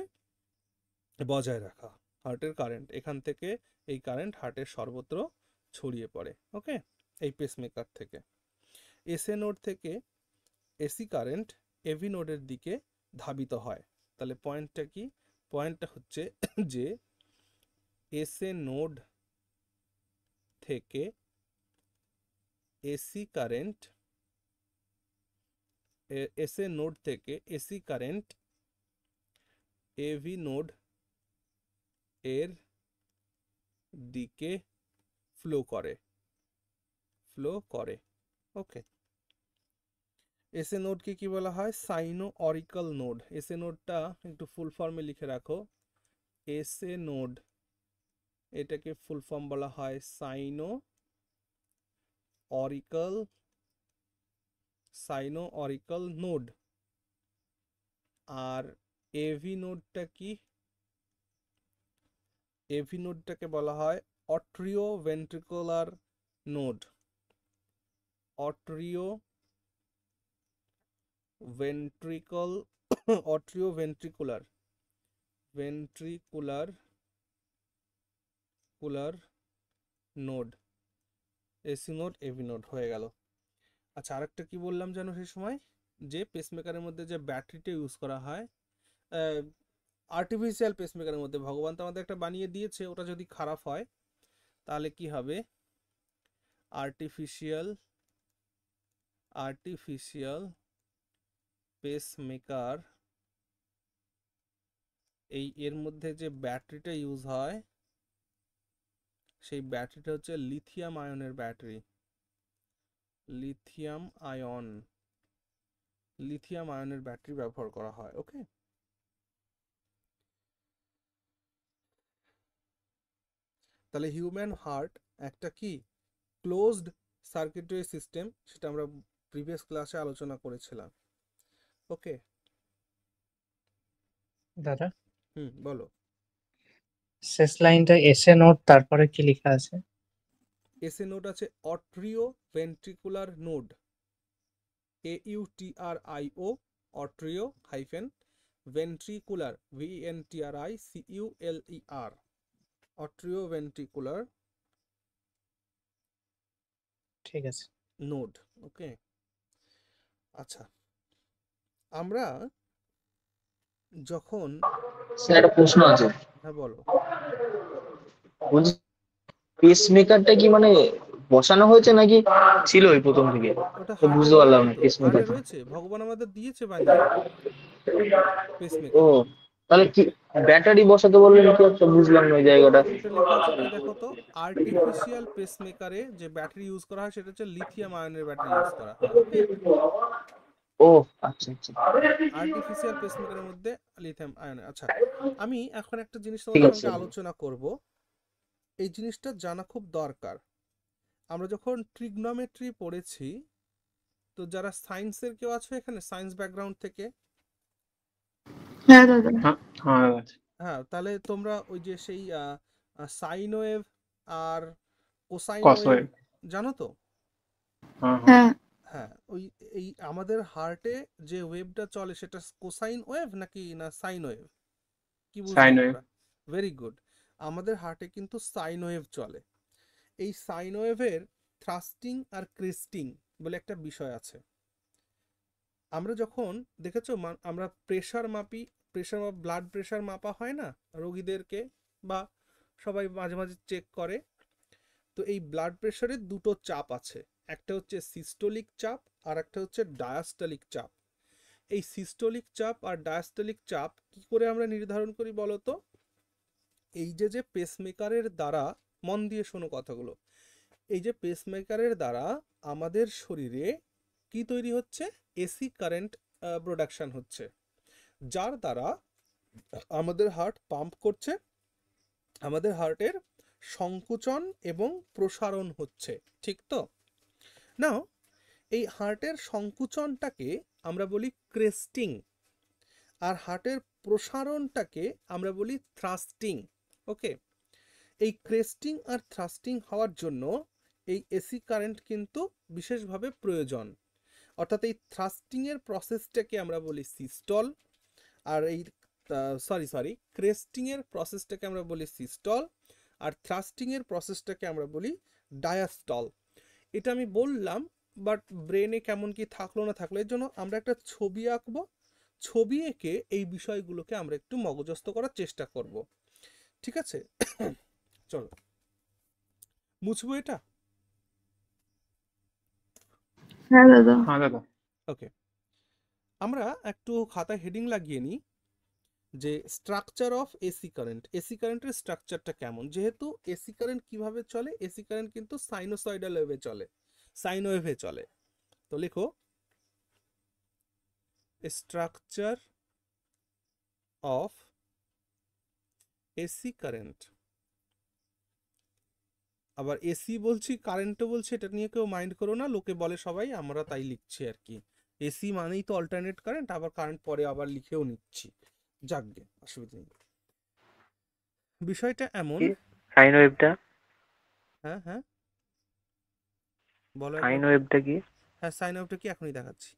বজায় রাখা, হার্টের কারেন্ট, এখান থেকে এই কারেন্ট হার্টের সর্বত্র ছড়িয়ে পড়ে। ওকে, এই পেসমেকার থেকে এসএ নোড থেকে এসি কারেন্ট এভি নোডের দিকে ধাবিত হয়। তাহলে পয়েন্টটা কি? পয়েন্টটা হচ্ছে যে এসএ নোড থেকে এসি কারেন্ট, এসএ নোড থেকে এসি কারেন্ট এভি নোড এর দিকে ফ্লো করে, ফ্লো করে। ওকে, এসএ নোডকে কি বলা হয়? Sino auricle node. এসএ নোডটা একটু ফুল ফর্মে লিখে রাখো, এসএ নোড, এটাকে ফুল ফর্ম বলা হয় sino auricle, sino auricle node. আর এভি নোডটা কি? এভি নোডটাকে বলা হয় atrio ventricular node, atrio ventricle, atrio ventricular, ventricular কুলার node, AC node AV node হয়ে গেল। আচ্ছা, আরেকটা কি বললাম জানো সেই সময়, যে পেসমেকারের মধ্যে যে ব্যাটারিটা ইউজ করা হয়, আর্টিফিশিয়াল পেসমেকারের মধ্যে ভগবান তো আমাদের একটা বানিয়ে দিয়েছে, ওটা যদি খারাপ হয় তাহলে কি হবে? আর্টিফিশিয়াল, আর্টিফিশিয়াল পেসমেকার, এই এর মধ্যে যে ব্যাটারিটা ইউজ হয় সেই ব্যাটারিটা হচ্ছে লিথিয়াম আয়নের ব্যাটারি, লিথিয়াম আয়ন, লিথিয়াম আয়নের ব্যাটারি ব্যবহার করা হয়। ওকে, তাহলে হিউম্যান হার্ট একটা কি ক্লোজড সার্কিটরি সিস্টেম, সেটা আমরা প্রিভিয়াস ক্লাসে আলোচনা করেছিলাম। ওকে, দাদা বলো। শেষ লাইনটা এসএ নোড, তারপরে কি লেখা আছে? এসএ নোড আছে atrio ventricular node, AUTRIO, atrio hyphen ventricular, VENTRICULER, atrio ventricular ঠিক আছে নোড। ওকে, আচ্ছা, আমরা যখন, স্যার একটা প্রশ্ন আছে, হ্যাঁ বলো। বলছি পেসমেকারটা কি মানে বসানো হয়েছে নাকি ছিল ওই প্রথম থেকে? ওটা তো হার্টে বুঝতে পারলাম রয়েছে, না তো পেসমেকার। হার্টে রয়েছে, ভগবান আমাদের দিয়েছে বানিয়ে ও, পেসমেকার। তাহলে কি ব্যাটারি বসাতে বললেন কি একটা? বুঝলাম না ওই জায়গাটা। এটা লেখা আছে, এই দেখো তো, আর্টিফিশিয়াল পেসমেকারে যে ব্যাটারি ইউজ করা হয় সেটা হচ্ছে লিথিয়াম আয়নের ব্যাটারি ইউজ করা হয়। ওকে, ও আচ্ছা আচ্ছা, আর্টিফিশিয়াল পেসমেকারের মধ্যে লিথিয়াম আয়ন। আচ্ছা, আমি এখন একটা জিনিস ঠিক তোমাদের আছে। সঙ্গে আলোচনা করব, এই জিনিসটা জানা খুব দরকার। আমরা যখন ট্রিগনোমেট্রি পড়েছি, তো যারা সায়েন্সের কেউ আছো এখানে, সায়েন্স ব্যাকগ্রাউন্ড থেকে? হ্যাঁ দাদা। হ্যাঁ হ্যাঁ, তাহলে তোমরা ওই যে সেই সাইন ওয়েভ আর কোসাইন কস ওয়েভ ওয়েভ, জানো তো? হ্যাঁ হ্যাঁ হ্যাঁ, ওই এই আমাদের হার্টে যে ওয়েভটা চলে সেটা কোসাইন ওয়েভ নাকি না সাইন ওয়েভ? কি বুঝলাম সাইন ওয়েভ। আমরা? Very good. আমাদের হার্টে কিন্তু সাইন ওয়েভ চলে। এই সাইন ওয়েভের থ্রাস্টিং আর ক্রেস্টিং বলে একটা বিষয় আছে। আমরা যখন দেখেছো আমরা প্রেশার মাপি, প্রেশার বা ব্লাড প্রেশার মাপা হয় না রোগীদেরকে, বা সবাই মাঝে মাঝে চেক করে। তো এই ব্লাড প্রেশারের দুটো চাপ আছে, একটা হচ্ছে সিস্টোলিক চাপ আর একটা হচ্ছে ডায়াস্টলিক চাপ। এই সিস্টোলিক চাপ আর ডায়াস্টলিক চাপ কি করে আমরা নির্ধারণ করি বলো তো? এই যে পেসমেকারের দ্বারা, মন দিয়ে শোনো কথাগুলো, এই যে পেসমেকারের দ্বারা আমাদের শরীরে কি তৈরি হচ্ছে? এসি কারেন্ট প্রোডাকশন হচ্ছে, যার দ্বারা আমাদের হার্ট পাম্প করছে, আমাদের হার্টের সংকুচন এবং প্রসারণ হচ্ছে, ঠিক তো? নাও এই হার্টের সংকুচনটাকে আমরা বলি ক্রেস্টিং, আর হার্টের প্রসারণটাকে আমরা বলি থ্রাস্টিং। ওকে, এই ক্রেস্টিং আর থ্রাস্টিং হওয়ার জন্য এই এসি কারেন্ট কিন্তু বিশেষভাবে প্রয়োজন। অর্থাৎ এই থ্রাস্টিং এর প্রসেসটাকে আমরা বলি সিস্টল, আর এই ক্রেস্টিং এর প্রসেসটাকে আমরা বলি সিস্টল, আর থ্রাস্টিং এর প্রসেসটাকে আমরা বলি ডায়াস্টল। এটা আমি বললাম, বাট ব্রেনে কেমন কি থাকলো না থাকলো, এর জন্য আমরা একটা ছবি আঁকবো, ছবি এঁকে এই বিষয়গুলোকে আমরা একটু মগজস্থ করার চেষ্টা করব, ঠিক আছে? চলো মুছবো এটা। হ্যাঁ দাদা। হ্যাঁ দাদা। ওকে, আমরা একটু খাতায় হেডিং লাগিয়ে নিই যে structure of AC current. AC কারেন্টের স্ট্রাকচারটা কেমন? যেহেতু এসি কারেন্ট কিভাবে চলে, এসি কারেন্ট কিন্তু সাইনোসয়েডাল ওয়েভে চলে, সাইন ওয়েভে চলে। তো লেখো স্ট্রাকচার অফ এসি কারেন্ট। আবার এসি বলছি, কারেন্টও বলছি, এটা নিয়ে কেউ মাইন্ড করো না, লোকে বলে সবাই, আমরা তাই লিখছি আর কি। এসি মানেই তো অল্টারনেট কারেন্ট, আবার কারেন্ট পরে আবার লিখেও নিচ্ছি, যাকগে, অসুবিধা নেই। বিষয়টা এমন, সাইন ওয়েভটা, হ্যাঁ হ্যাঁ বলো সাইন একবার। ওয়েভটা কি? হ্যাঁ, সাইন ওয়েভটা কি এখনই দেখাচ্ছি।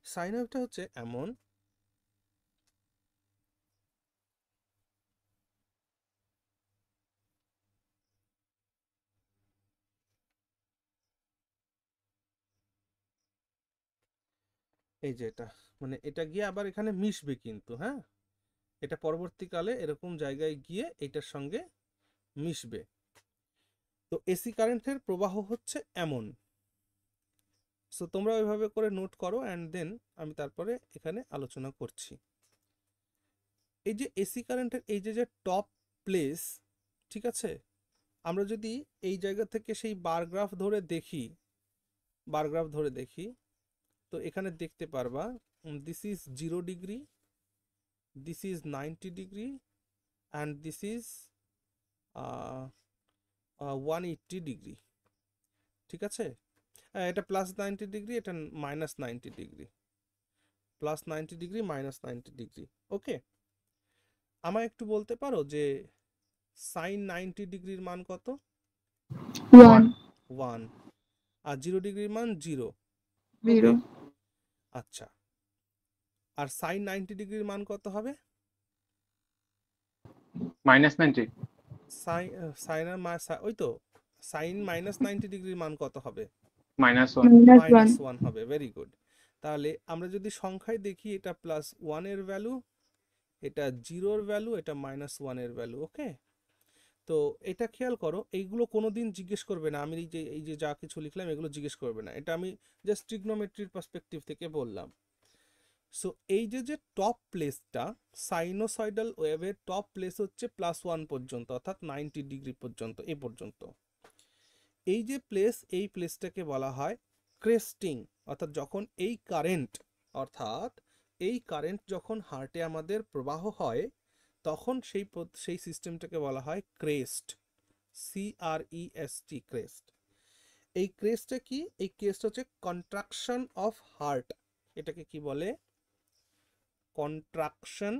সাইন ওয়েভটা হচ্ছে এমন, এই যে এটা, মানে এটা গিয়ে আবার এখানে মিশবে কিন্তু, হ্যাঁ, এটা পরবর্তীকালে এরকম জায়গায় গিয়ে এটার সঙ্গে মিশবে। তো এসি কারেন্টের প্রবাহ হচ্ছে এমন। সো তোমরা ওইভাবে করে নোট করো, অ্যান্ড দেন আমি তারপরে এখানে আলোচনা করছি। এই যে এসি কারেন্টের এই যে টপ প্লেস, ঠিক আছে, আমরা যদি এই জায়গা থেকে সেই বার গ্রাফ ধরে দেখি, বার গ্রাফ ধরে দেখি, তো এখানে দেখতে পারবা this is 0 degree, this is 90 degree, and this is 180 degree, ঠিক আছে? এটা প্লাস 90 ডিগ্রি, এটা minus 90 degree, plus 90 degree, minus 90 degree. Okay, আমায় একটু বলতে পারো যে সাইন 90 ডিগ্রির মান কত? 1 1। আর 0 ডিগ্রির মান 0। 0 আচ্ছা, আর সাইন 90 ডিগ্রির মান কত হবে? -90। ওই তো, সাইন মাইনাস 90 ডিগ্রির মান কত হবে? -1। মাইনাস 1 হবে। Very good. তাহলে আমরা যদি সংখ্যায় দেখি, এটা প্লাস 1 এর ভ্যালু, এটা 0 ভ্যালু, এটা -1 এর ভ্যালু। ওকে, তো এটা খেয়াল করো, এইগুলো কোনোদিন জিজ্ঞেস করবে না, আমি এই যে যা কিছু লিখলাম এগুলো জিজ্ঞেস করবে না, এটা আমি জাস্ট ট্রিগনোমেট্রির পার্সপেক্টিভ থেকে বললাম। সো এই যে টপ প্লেসটা, সাইনোসয়েডাল ওয়েভের টপ প্লেস হচ্ছে +1 পর্যন্ত, অর্থাৎ 90 ডিগ্রি পর্যন্ত, এ পর্যন্ত। এই যে প্লেস, এই প্লেসটাকে বলা হয় ক্রেস্টিং। অর্থাৎ যখন এই কারেন্ট যখন হার্টে আমাদের প্রবাহ হয়, তখন সেই সিস্টেমটাকে বলা হয় ক্রেস্ট, CREST, ক্রেস্ট। এই ক্রেস্টটা কি? এই ক্রেস্ট হচ্ছে কন্ট্রাকশন অফ হার্ট। এটাকে কি বলে? Contraction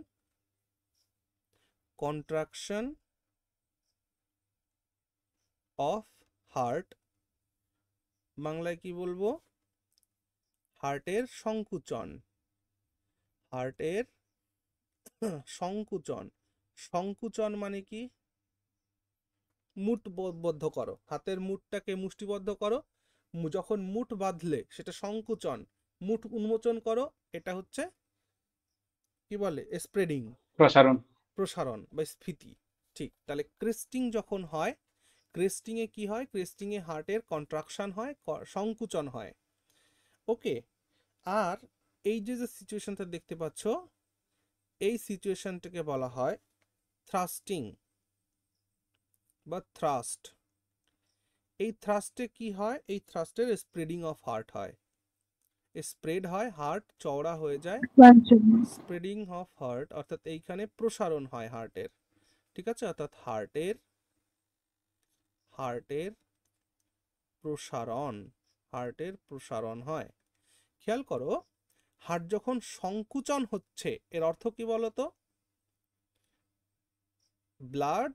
of heart. বাংলায় কি বলবো? হার্টের সংকুচন, হার্টের সংকুচন। সংকুচন মানে কি? মুঠবদ্ধ করো, হাতের মুঠটাকে মুষ্টিবদ্ধ করো। যখন মুঠ বাঁধলে সেটা সংকুচন, মুঠ উন্মোচন করো, এটা হচ্ছে কি বলে? স্প্রেডিং, প্রসারণ। প্রসারণ বা স্ফীতি। ঠিক, তাহলে ক্রেস্টিং যখন হয়, ক্রেস্টিং এ কি হয়? ক্রেস্টিং এ হার্টের কন্ট্রাকশন হয়, সংকুচন হয়। ওকে, আর এই যে যে সিচুয়েশনটা দেখতে পাচ্ছ, এই সিচুয়েশনটাকে বলা হয় থ্রাস্টিং বা থ্রাস্ট। এই থ্রাস্টে কি হয়? এই থ্রাস্টের স্প্রেডিং অফ হার্ট হয়, স্প্রেড হয়, হার্ট চওড়া হয়ে যায়। স্প্রেডিং অফ হার্ট অর্থাৎ এইখানে প্রসারণ হয় হার্টের। ঠিক আছে, অর্থাৎ হার্টের প্রসারণ, হার্টের প্রসারণ হয়। খেয়াল করো, হার্ট যখন সংকুচন হচ্ছে এর অর্থ কি বলতো? Blood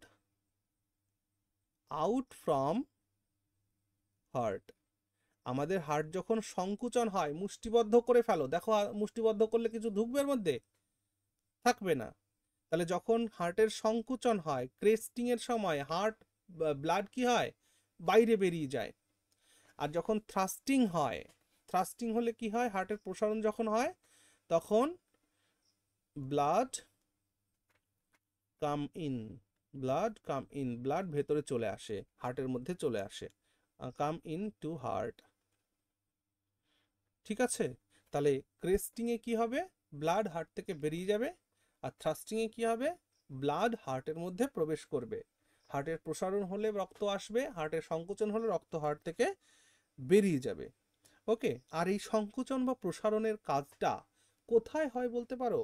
out from heart. আমাদের হার্ট যখন সংকুচন হয়, মুষ্টিবদ্ধ করে ফেলো, দেখো মুষ্টিবদ্ধ করলে কিছু ঢুকবে এর মধ্যে? থাকবে না। তাহলে যখন হার্টের সংকুচন হয়, ক্রেস্টিং এর সময় হার্ট ব্লাড কি হয়? বাইরে বেরিয়ে যায়। আর যখন থ্রাস্টিং হয়, থ্রাস্টিং হলে কি হয়? হার্টের প্রসারণ যখন হয় তখন ব্লাড কাম ইন, ব্লাড ভেতরে চলে আসে, হার্টের মধ্যে চলে আসে, কাম ইন টু হার্ট। ঠিক আছে, তাহলে ক্রেস্টিং এ কি হবে? ব্লাড হার্ট থেকে বেরিয়ে যাবে। আর থ্রাস্টিং এ কি হবে? ব্লাড হার্টের মধ্যে প্রবেশ করবে। হার্টের প্রসারণ হলে রক্ত আসবে, হার্টের সংকোচন হলে রক্ত হার্ট থেকে বেরিয়ে যাবে। ওকে, আর এই সংকোচন বা প্রসারণের কাজটা কোথায় হয় বলতে পারো?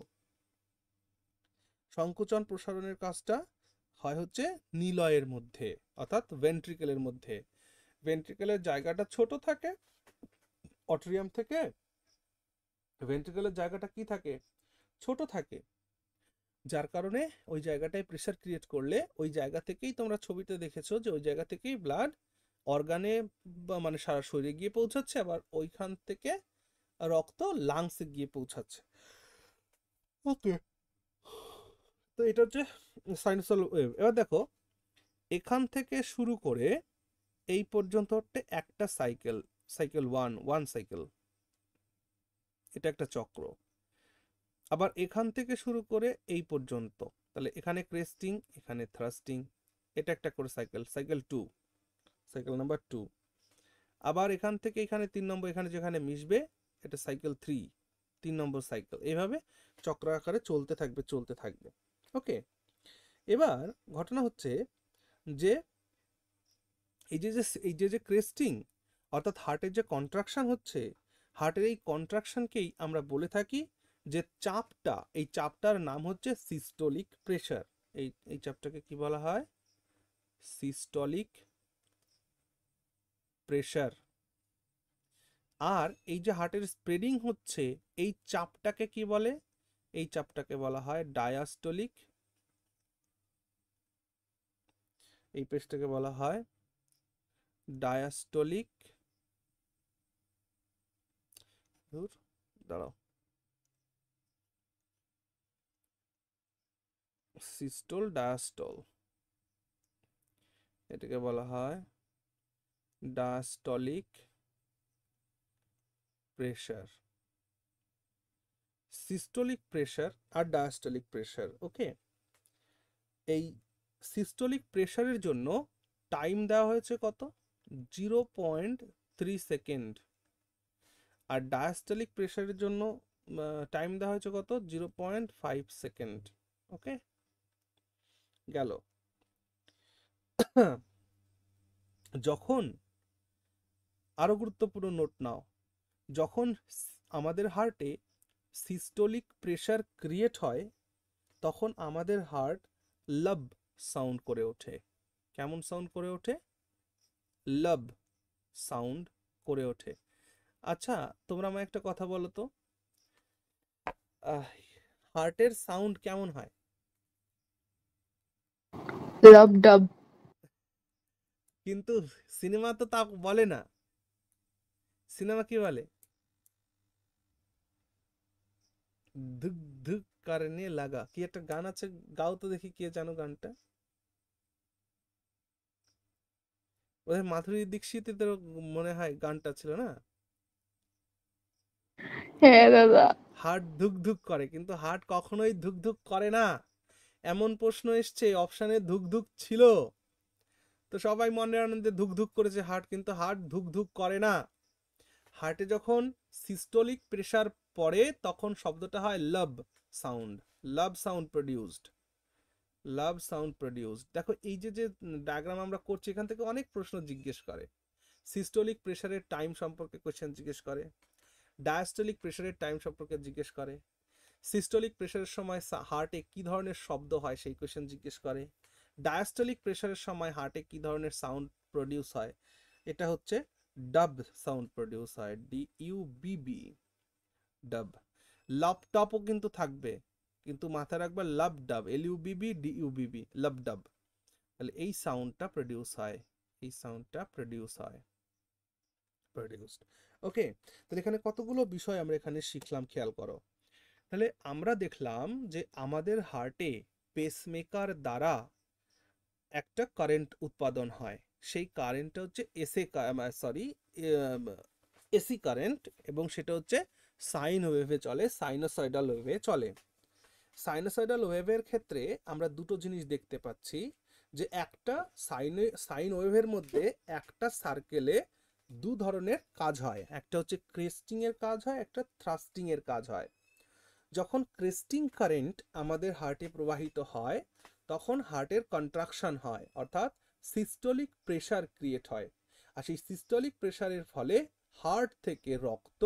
সংকোচন প্রসারণের কাজটা হয় হচ্ছে নিলয়ের মধ্যে, অর্থাৎ ভেন্ট্রিকেলের মধ্যে। ভেন্ট্রিকেলের জায়গাটা ছোট থাকে অট্রিয়াম থেকে, ভেন্ট্রিকেলের জায়গাটা কি থাকে? ছোট থাকে, যার কারণে ওই জায়গাটায় প্রেসার ক্রিয়েট করলে ওই জায়গা থেকেই তোমরা ছবিতে দেখেছো যে ওই জায়গা থেকেই ব্লাড অর্গানে বা মানে সারা শরীরে গিয়ে পৌঁছাচ্ছে, আবার ওইখান থেকে রক্ত লাংসে গিয়ে পৌঁছাচ্ছে। ওকে, তো এটা হচ্ছে সাইনোসল ওয়েভ। এবার দেখো, এখান থেকে শুরু করে এই পর্যন্ত হচ্ছে একটা সাইকেল, সাইকেল ওয়ান সাইকেল, এটা একটা চক্র। আবার এখান থেকে শুরু করে এই পর্যন্ত, তাহলে এখানে ক্রেস্টিং, এখানে থ্রাস্টিং, এটা একটা করে সাইকেল, সাইকেল 2, সাইকেল নাম্বার 2। আবার এখান থেকে এখানে 3 নম্বর, এখানে যেখানে মিশবে এটা সাইকেল 3, 3 নম্বর সাইকেল। এইভাবে চক্র আকারে চলতে থাকবে। ওকে, এবার ঘটনা হচ্ছে যে এই যে ক্রেস্টিং অর্থাৎ হার্টের যে কন্ট্রাকশন হচ্ছে, হার্টের এই কন্ট্রাকশনকেই আমরা বলে থাকি যে চাপটা, এই চাপটার নাম হচ্ছে সিস্টোলিক প্রেসার। এই চাপটাকে কি বলা হয়? Systolic pressure. আর এই যে হার্টের স্প্রেডিং হচ্ছে, এই চাপটাকে কি বলে? এই চাপটাকে বলা হয় ডায়াস্টোলিক, এই পেজটাকে বলা হয় ডায়াস্টোলিক, দাঁড়াও, সিস্টোল ডায়াস্টল, এটাকে বলা হয় ডায়াস্টলিক প্রেসার। সিস্টোলিক প্রেসার আর ডায়াস্টলিক প্রেসার। ওকে, এই সিস্টোলিক প্রেসারের জন্য টাইম দেওয়া হয়েছে কত? 0.3 সেকেন্ড। আর ডায়াস্টলিক প্রেসারের জন্য টাইম দেওয়া হয়েছে কত? 0.5 সেকেন্ড। ওকে, গেল। যখন আরো গুরুত্বপূর্ণ নোট নাও, যখন আমাদের হার্টে সিস্টোলিক প্রেসার ক্রিয়েট হয় তখন আমাদের হার্ট লাভ সাউন্ড করে ওঠে। কেমন সাউন্ড করে ওঠে? লাভ সাউন্ড করে ওঠে। আচ্ছা, তোমরা আমায় একটা কথা বলো তো, হার্টের সাউন্ড কেমন হয়? লাভ ডাব। কিন্তু সিনেমা তো তা বলে না। সিনেমা কি বলে? ধুক ধুক করনে লাগা, কি একটা গান আছে, গাও তো দেখি, কে জানো গানটা? ওদের মাধুরী দীক্ষিতের মনে হয় গানটা ছিল না? হ্যাঁ দাদা। হার্ট ধুক ধুক করে, কিন্তু হার্ট কখনোই ধুক ধুক করে না। এমন প্রশ্ন এসছে অপশানে ধুক ধুক ছিল, তো সবাই মনের আনন্দে ধুক ধুক করেছে হার্ট, কিন্তু হার্ট ধুক ধুক করে না। হার্টে যখন সিস্টোলিক প্রেসার পড়ে তখন শব্দটা হয় লাভ সাউন্ড, লাভ সাউন্ড প্রডিউসড, লাভ সাউন্ড প্রডিউসড। দেখো এই যে যে ডায়াগ্রাম আমরা করছি, এখান থেকে অনেক প্রশ্ন জিজ্ঞেস করে। সিস্টোলিক প্রেসারের টাইম সম্পর্কে কোশ্চেন জিজ্ঞেস করে, ডায়াস্টোলিক প্রেসারের টাইম সম্পর্কে জিজ্ঞেস করে, সিস্টোলিক প্রেসারের সময় হার্টে কি ধরনের শব্দ হয় সেই কোশ্চেন জিজ্ঞেস করে, ডায়াস্টোলিক প্রেসারের সময় হার্টে কি ধরনের সাউন্ড প্রডিউস হয়, এটা হচ্ছে ডাব সাউন্ড প্রডিউস হয়, DUBB, ডাব। ল্যাপটপও কিন্তু থাকবে, কিন্তু মাথায় রাখবা লাভ ডাব, LUBB DUBB, লাভ ডাব। তাহলে এই সাউন্ডটা প্রডিউস হয়, এই সাউন্ডটা প্রডিউস হয়, প্রডিউসড। ওকে, তাহলে এখানে কতগুলো বিষয় আমরা এখানে শিখলাম, খেয়াল করো। তাহলে আমরা দেখলাম যে আমাদের হার্টে পেসমেকার দ্বারা একটা কারেন্ট উৎপাদন হয়, সেই কারেন্টটা হচ্ছে এসি কারেন্ট, এবং সেটা হচ্ছে সাইন ওয়েভে চলে, সাইনোসয়েডাল ওয়েভে চলে। সাইনোসয়েডাল ওয়েভের ক্ষেত্রে আমরা দুটো জিনিস দেখতে পাচ্ছি, যে একটা সাইন ওয়েভের মধ্যে একটা সার্কেলে দু ধরনের কাজ হয়, একটা হচ্ছে ক্রেস্টিং এর কাজ হয়, একটা থ্রাস্টিং এর কাজ হয়। যখন ক্রেস্টিং কারেন্ট আমাদের হার্টে প্রবাহিত হয় তখন হার্টের কন্ট্রাকশন হয়, অর্থাৎ সিস্টোলিক প্রেসার ক্রিয়েট হয়, আর সেই সিস্টোলিক প্রেসারের ফলে হার্ট থেকে রক্ত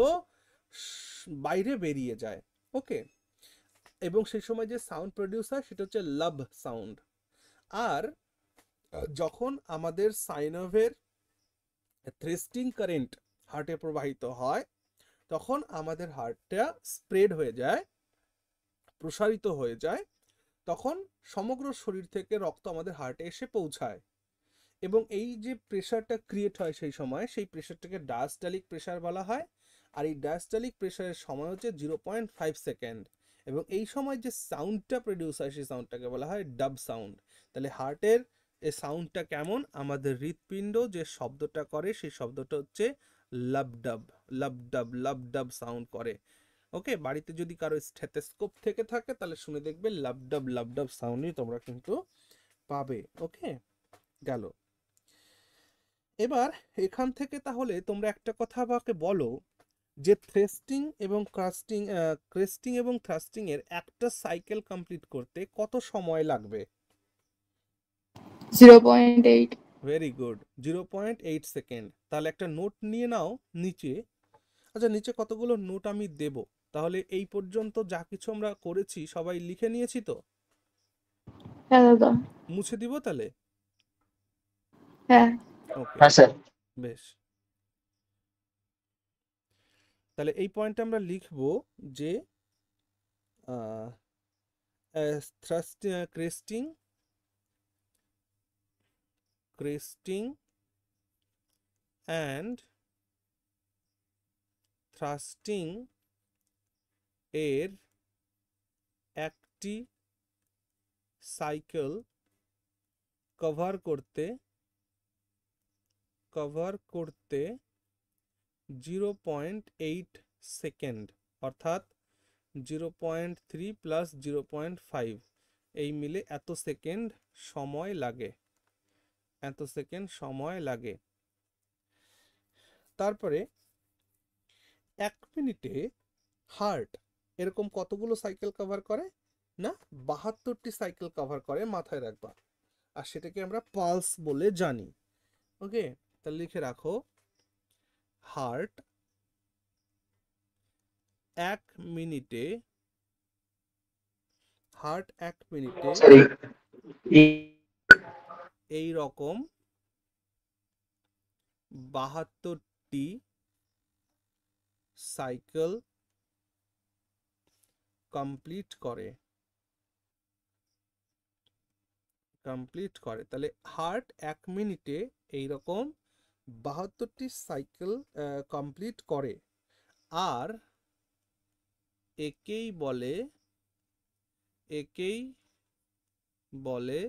বাইরে বেরিয়ে যায়। ওকে, এবং সেই সময় যে সাউন্ড প্রডিউস হয় সেটা হচ্ছে লাভ সাউন্ড। আর যখন আমাদের সাইনোভের থ্রেস্টিং কারেন্ট হার্টে প্রবাহিত হয় তখন আমাদের হার্টটা স্প্রেড হয়ে যায়, প্রসারিত হয়ে যায়, তখন সমগ্র শরীর থেকে রক্ত আমাদের হার্টে এসে পৌঁছায়, এবং এই যে প্রেসারটা ক্রিয়েট হয় সেই সময়, সেই প্রেসারটাকে ডায়াস্টলিক প্রেসার বলা হয়। আর এই ডায়াস্টলিক প্রেসারের সময় হচ্ছে 0.5 সেকেন্ড, এবং এই সময় যে সাউন্ডটা প্রডিউস হয় সেই সাউন্ডটাকে বলা হয় ডাব সাউন্ড। তাহলে হার্টের এই সাউন্ডটা কেমন, আমাদের হৃৎপিণ্ড যে শব্দটা করে সেই শব্দটা হচ্ছে লাভ ডাব, লাভ ডাব, লাভ ডাব সাউন্ড করে। ওকে, বাড়িতে যদি কারো স্টেথোস্কোপ থেকে থাকে তাহলে শুনে দেখবে লাভ ডাব সাউন্ডই তোমরা কিন্তু পাবে। ওকে, গেল। এবার এখান থেকে তাহলে তোমরা একটা কথা আমাকে বলো যে ক্রেস্টিং এবং থ্রাস্টিং এর একটা সাইকেল কমপ্লিট করতে কত সময় লাগবে? 0.8। Very good, 0.8 second. তাহলে একটা নোট নিয়ে নাও নিচে। আচ্ছা, নিচে কতগুলো নোট আমি দেব, তাহলে এই পর্যন্ত যা কিছু আমরা করেছি সবাই লিখে নিয়েছি তো? হ্যাঁ দাদা। মুছে দিব তাহলে? হ্যাঁ। ওকে, হ্যাঁ স্যার। বেশ। তাহলে এই পয়েন্টে আমরা লিখব যে ক্রেস্টিং অ্যান্ড থ্রাস্টিং এর একটি সাইকেল কভার করতে 0.8 সেকেন্ড, অর্থাৎ 0.3 প্লাস 0.5, এই মিলে এত সেকেন্ড সময় লাগে, এত সেকেন্ড সময় লাগে। তারপরে 1 মিনিটে হার্ট এরকম কতগুলো সাইকেল কভার করে না? 72টি সাইকেল কভার করে, মাথায় রাখবা। আর সেটাকে আমরা পালস বলে জানি। ওকে, তাহলে লিখে রাখো, হার্ট 1 মিনিটে এই রকম 72টি সাইকেল কমপ্লিট করে। তাহলে হার্ট 1 মিনিটে এইরকম 72টি সাইকেল কমপ্লিট করে। আর একেই বলে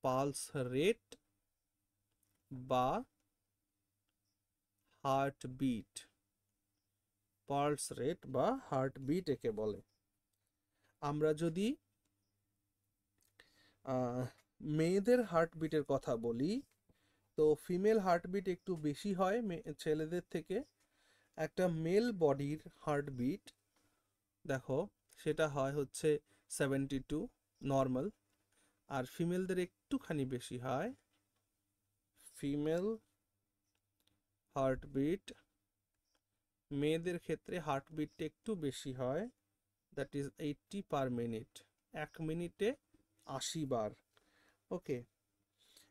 পালস রেট বা হার্টবিট। পালস রেট বা হার্টবিট একে বলে। আমরা যদি মেয়েদের হার্টবিটের কথা বলি, তো ফিমেল হার্টবিট একটু বেশি হয় ছেলেদের থেকে। একটা মেল বডির হার্টবিট দেখো সেটা হয় হচ্ছে 72 নর্মাল, আর ফিমেলদের একটুখানি বেশি হয়। ফিমেল হার্টবিট, মেয়েদের ক্ষেত্রে হার্টবিটটা একটু বেশি হয়, দ্যাট ইজ 80 পার মিনিট, 1 মিনিটে 80 বার। ওকে,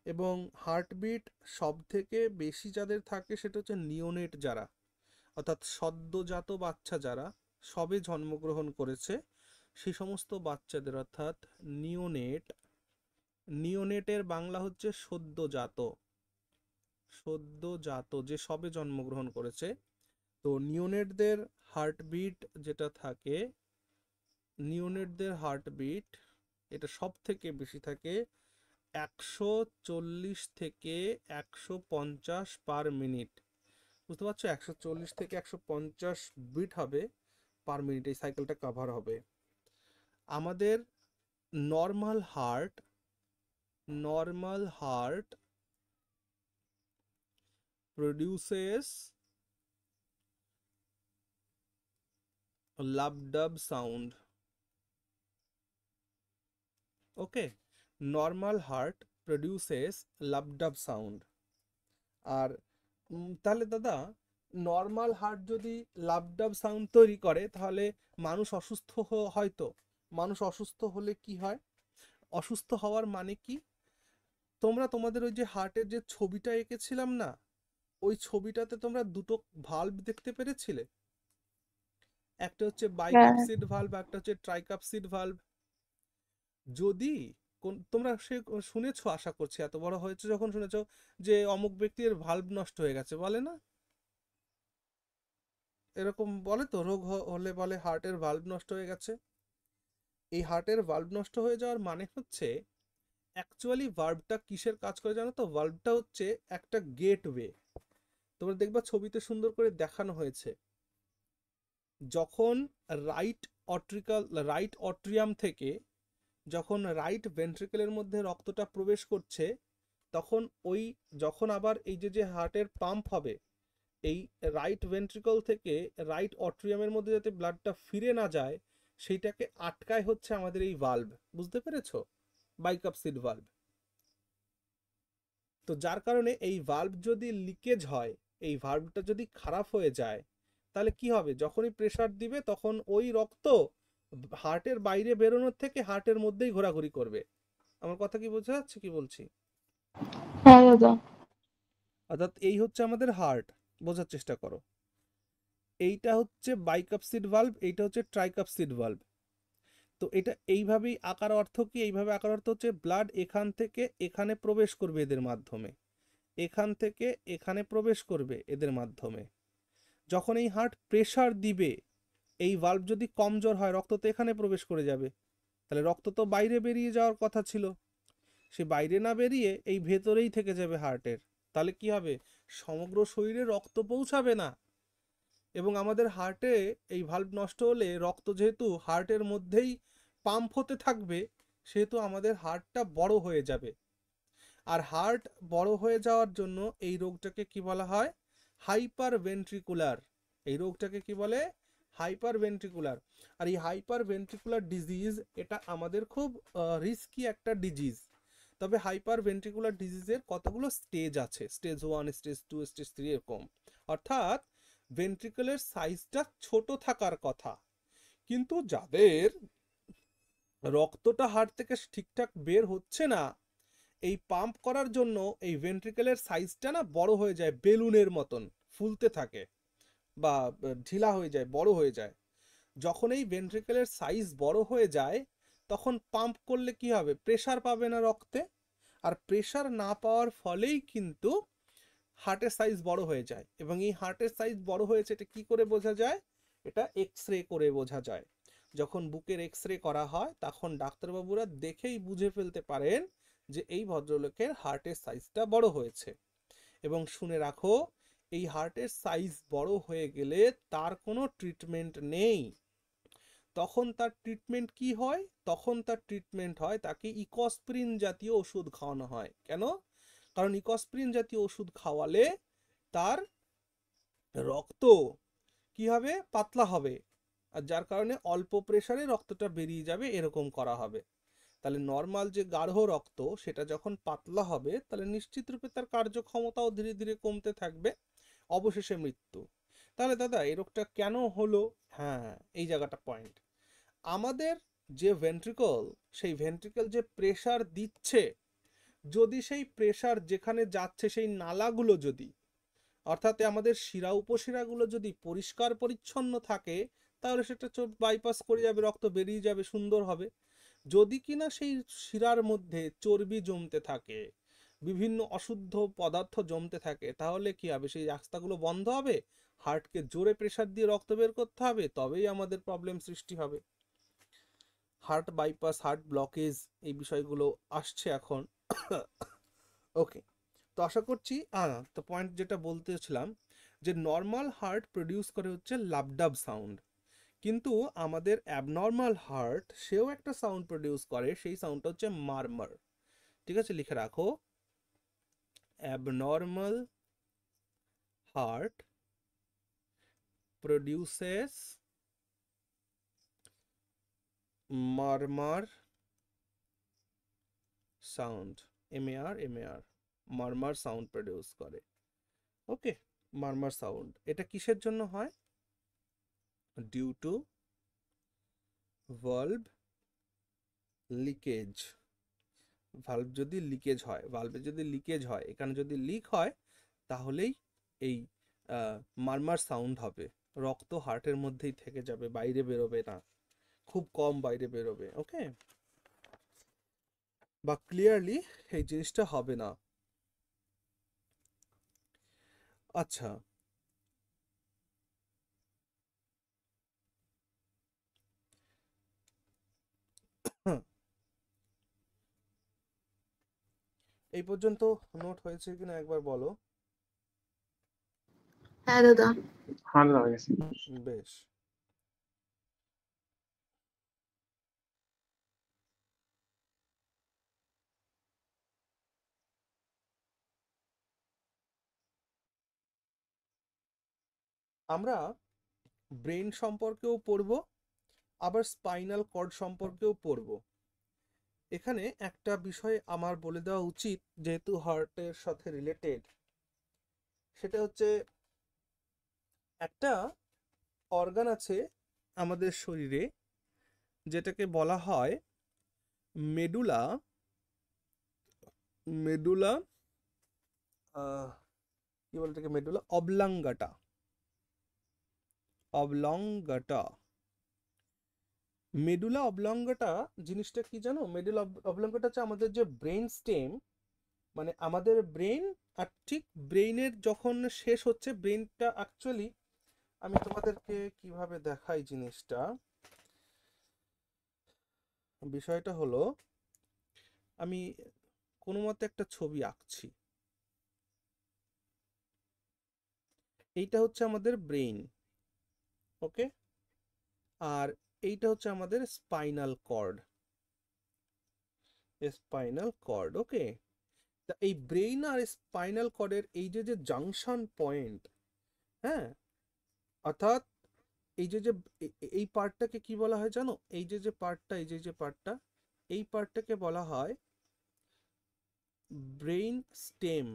এবং হার্টবিট সব থেকে বেশি যাদের থাকে সেটা হচ্ছে নিওনেট যারা, অর্থাৎ সদ্যজাত বাচ্চা যারা সবে জন্মগ্রহণ করেছে সেই সমস্ত বাচ্চাদের, অর্থাৎ নিওনেটের বাংলা হচ্ছে সদ্যজাত, যে সবে জন্মগ্রহণ করেছে। তো নিওনেটদের হার্টবিট যেটা থাকে, এটা সব থেকে বেশি থাকে 140 থেকে 150 পার মিনিট। বুঝতে পারছো, 140 থেকে 150 বিট হবে পার মিনিট, এই সাইকেলটা কভার হবে। আমাদের নর্মাল হার্ট প্রডিউসেস লাভ-ডাব সাউন্ড। ওকে, নর্মাল হার্ট প্রডিউসেস লাভ-ডাব সাউন্ড। আর তাহলে দাদা, নর্মাল হার্ট যদি লাভ-ডাব সাউন্ড তৈরি করে তাহলে মানুষ অসুস্থ হয়তো। মানুষ অসুস্থ হলে কি হয়? অসুস্থ হওয়ার মানে কি? তোমরা তোমাদের ওই যে হার্টের যে ছবিটা এঁকেছিলাম না, ওই ছবিটাতে তোমরা দুটো ভালভ দেখতে পেরেছিলে, একটা হচ্ছে বাইকাপসিড ভালভ, একটা হচ্ছে ট্রাইকাপসিড ভালভ। যদি তোমরা সে শুনেছো, আশা করছি এত বড় হয়েছে যখন শুনেছো যে অমুক ব্যক্তির ভালভ নষ্ট হয়ে গেছে, বলে না? এরকম বলে তো, রোগ হলে বলে হার্টের ভালভ নষ্ট হয়ে গেছে। এই হার্টের ভালভ নষ্ট হয়ে যাওয়ার মানে হচ্ছে, অ্যাকচুয়ালি ভালভটা কিসের কাজ করে জানো তো? ভালভটা হচ্ছে একটা গেটওয়ে। তোমরা দেখবা ছবিতে সুন্দর করে দেখানো হয়েছে, যখন রাইট অট্রিয়াম থেকে যখন রাইট ভেন্ট্রিকেলের মধ্যে রক্তটা প্রবেশ করছে, যখন আবার এই যে হার্টের পাম্প হবে, এই রাইট ভেন্ট্রিকল থেকে রাইট অট্রিয়ামের মধ্যে যাতে ব্লাডটা ফিরে না যায়, সেইটাকে আটকায় হচ্ছে আমাদের এই ভালভ। বুঝতে পেরেছো? বাইকাপসিড ভালভ। তো যার কারণে এই ভালভ যদি লিকেজ হয়, এই ভালভটা যদি খারাপ হয়ে যায়, তাহলে কি হবে? যখনই প্রেসার দিবে তখন ওই রক্ত হার্টের বাইরে বেরোনোর থেকে হার্টের মধ্যেই ঘোরাঘুরি করবে। আমার কথা কি বোঝা যাচ্ছে কি বলছি? হ্যাঁ দাদা। অর্থাৎ এই হচ্ছে আমাদের হার্ট, বোঝার চেষ্টা করো। এইটা হচ্ছে বাইকাপসিড ভালভ, এইটা হচ্ছে ট্রাইকাপসিড ভালভ। তো এটা এইভাবেই আকার অর্থ কি? এইভাবে আকার অর্থ হচ্ছে ব্লাড এখান থেকে এখানে প্রবেশ করবে এদের মাধ্যমে, এখান থেকে এখানে প্রবেশ করবে এদের মাধ্যমে। যখন এই হার্ট প্রেসার দিবে, এই ভালভ যদি কমজোর হয়, রক্ত তো এখানে প্রবেশ করে যাবে, তাহলে রক্ত তো বাইরে বেরিয়ে যাওয়ার কথা ছিল, সে বাইরে না বেরিয়ে এই ভেতরেই থেকে যাবে হার্টের। তাহলে কি হবে? সমগ্র শরীরে রক্ত পৌঁছাবে না, এবং আমাদের হার্টে এই ভালভ নষ্ট হলে রক্ত যেহেতু হার্টের মধ্যেই পাম্প হতে থাকবে, সেহেতু আমাদের হার্টটা বড় হয়ে যাবে। আর হার্ট বড় হয়ে যাওয়ার জন্য এই রোগটাকে কি বলা হয়? Hyper ventricular. এই রোগটাকে কি বলে? Hyper ventricular. আর এই হাইপার ভেন্ট্রিকুলার ডিজিজ, এটা আমাদের খুব রিস্কি একটা ডিজিজ। তবে হাইপার ভেন্ট্রিকুলার ডিজিজের কতগুলো স্টেজ আছে, স্টেজ 1, স্টেজ 2, স্টেজ 3 এরকম। অর্থাৎ ভেন্ট্রিকলের সাইজটা ছোট থাকার কথা, কিন্তু যাদের রক্তটা হার্ট থেকে ঠিকঠাক বের হচ্ছে না, এই পাম্প করার জন্য এই ভেন্ট্রিকলের সাইজটা না বড় হয়ে যায়, বেলুনের মতন ফুলতে থাকে বা ঢিলা হয়ে যায়, বড় হয়ে যায়। যখন এই ভেন্ট্রিকলের সাইজ বড় হয়ে যায়, তখন পাম্প করলে কি হবে? প্রেসার পাবে না রক্তে, আর প্রেসার না পাওয়ার ফলেই কিন্তু হার্টের সাইজ বড় হয়ে যায়। এবং এই হার্টের সাইজ বড় হয়েছে এটা কি করে বোঝা যায়? এটা এক্স রে করে বোঝা যায়। যখন বুকের এক্স রে করা হয় তখন ডাক্তারবাবুরা দেখেই বুঝে ফেলতে পারেন যে এই ভদ্রলোকের হার্টের সাইজটা বড় হয়েছে। এবং শুনে রাখো, এই হার্টের সাইজ বড় হয়ে গেলে তার কোনো ট্রিটমেন্ট নেই। তখন তার ট্রিটমেন্ট কি হয়? তখন তার ট্রিটমেন্ট হয় তাকে ইকসপ্রিন জাতীয় ওষুধ খাওয়ানো হয়। কেন? কারণ ইকসপ্রিন জাতীয় ওষুধ খাওয়ালে তার রক্ত কি হবে? পাতলা হবে, আর যার কারণে অল্প প্রেসারে রক্তটা বেরিয়ে যাবে, এরকম করা হবে। তাহলে নর্মাল যে গাঢ় রক্ত সেটা যখন পাতলা হবে তাহলে নিশ্চিত রূপে তার কার্যক্ষমতাও ধীরে ধীরে কমতে থাকবে, অবশেষে মৃত্যু। তাহলে দাদা এই রোগটা কেন হলো? হ্যাঁ, এই জায়গাটা পয়েন্ট। আমাদের যে ভেন্ট্রিকল, সেই ভেন্ট্রিকল যে প্রেসার দিচ্ছে, যদি সেই প্রেসার যেখানে যাচ্ছে সেই নালাগুলো যদি, অর্থাৎ আমাদের শিরা উপশিরাগুলো যদি পরিষ্কার পরিচ্ছন্ন থাকে তাহলে সেটা বাইপাস করে যাবে, রক্ত বেরিয়ে যাবে, সুন্দর হবে। যদি কিনা সেই শিরার মধ্যে চর্বি জমতে থাকে, বিভিন্ন অশুদ্ধ পদার্থ জমতে থাকে, তাহলে কি হবে? সেই রাস্তাগুলো বন্ধ হবে, হার্টকে জোরে প্রেসার দিয়ে রক্ত বের করতে হবে, তবেই আমাদের প্রবলেম সৃষ্টি হবে। হার্ট বাইপাস, হার্ট ব্লকেজ, এই বিষয়গুলো আসছে এখন। ওকে, তো আশা করছি তো পয়েন্ট যেটা বলতেছিলাম যে নর্মাল হার্ট প্রডিউস করে হচ্ছে লাবডাব সাউন্ড, কিন্তু আমাদের অ্যাবনর্মাল হার্ট সেও একটা সাউন্ড প্রডিউস করে, সেই সাউন্ডটা হচ্ছে মারমার। ঠিক আছে, লিখে রাখো, abnormal heart produces murmur sound, MAR, murmur sound produce করে। ওকে, মারমার সাউন্ড এটা কিসের জন্য হয়? Due to valve leakage. Valve যদি লিকেজ হয়, ভালভে যদি লিকেজ হয়, এখানে যদি লিক হয়, তাহলেই এই মারমার সাউন্ড হবে। রক্ত হার্টের মধ্যেই থেকে যাবে, বাইরে বেরোবে না, খুব কম বাইরে বেরোবে। ওকে, বা ক্লিয়ারলি এই জিনিসটা হবে না। আচ্ছা, এই পর্যন্ত নোট হয়েছে কিনা একবার বলো। হ্যাঁ দাদা। হ্যাঁ দাদা হয়ে গেছে। বেশ, আমরা ব্রেন সম্পর্কেও পড়বো, আবার স্পাইনাল কর্ড সম্পর্কেও পড়বো। এখানে একটা বিষয় আমার বলে দেওয়া উচিত, যেহেতু হার্টের সাথে রিলেটেড, সেটা হচ্ছে একটা অর্গান আছে আমাদের শরীরে যেটাকে বলা হয় মেডুলা মেডুলা কি বলে এটাকে? Medulla oblongata. মেডুলা অবলাঙ্গাটা জিনিসটা কি জানো? মেডুলা অবলাঙ্গাটা হচ্ছে আমাদের যে ব্রেন স্টেম, মানে আমাদের ব্রেন, আর ঠিক ব্রেইনের যখন শেষ হচ্ছে, ব্রেনটা অ্যাকচুয়ালি আমি তোমাদেরকে কিভাবে দেখাই জিনিসটা, বিষয়টা হলো আমি কোনো মতে একটা ছবি আঁকছি। এইটা হচ্ছে আমাদের ব্রেইন, ওকে, আর এইটা হচ্ছে আমাদের স্পাইনাল কর্ড। ওকে, তা এই ব্রেইন আর স্পাইনাল কর্ডের এই যে যে জাংশন পয়েন্ট, হ্যাঁ, অর্থাৎ এই যে যে এই পার্টটাকে কি বলা হয় জানো? এই যে যে পার্টটা, এই যে যে পার্টটা, এই পার্টটাকে বলা হয় ব্রেইন স্টেম।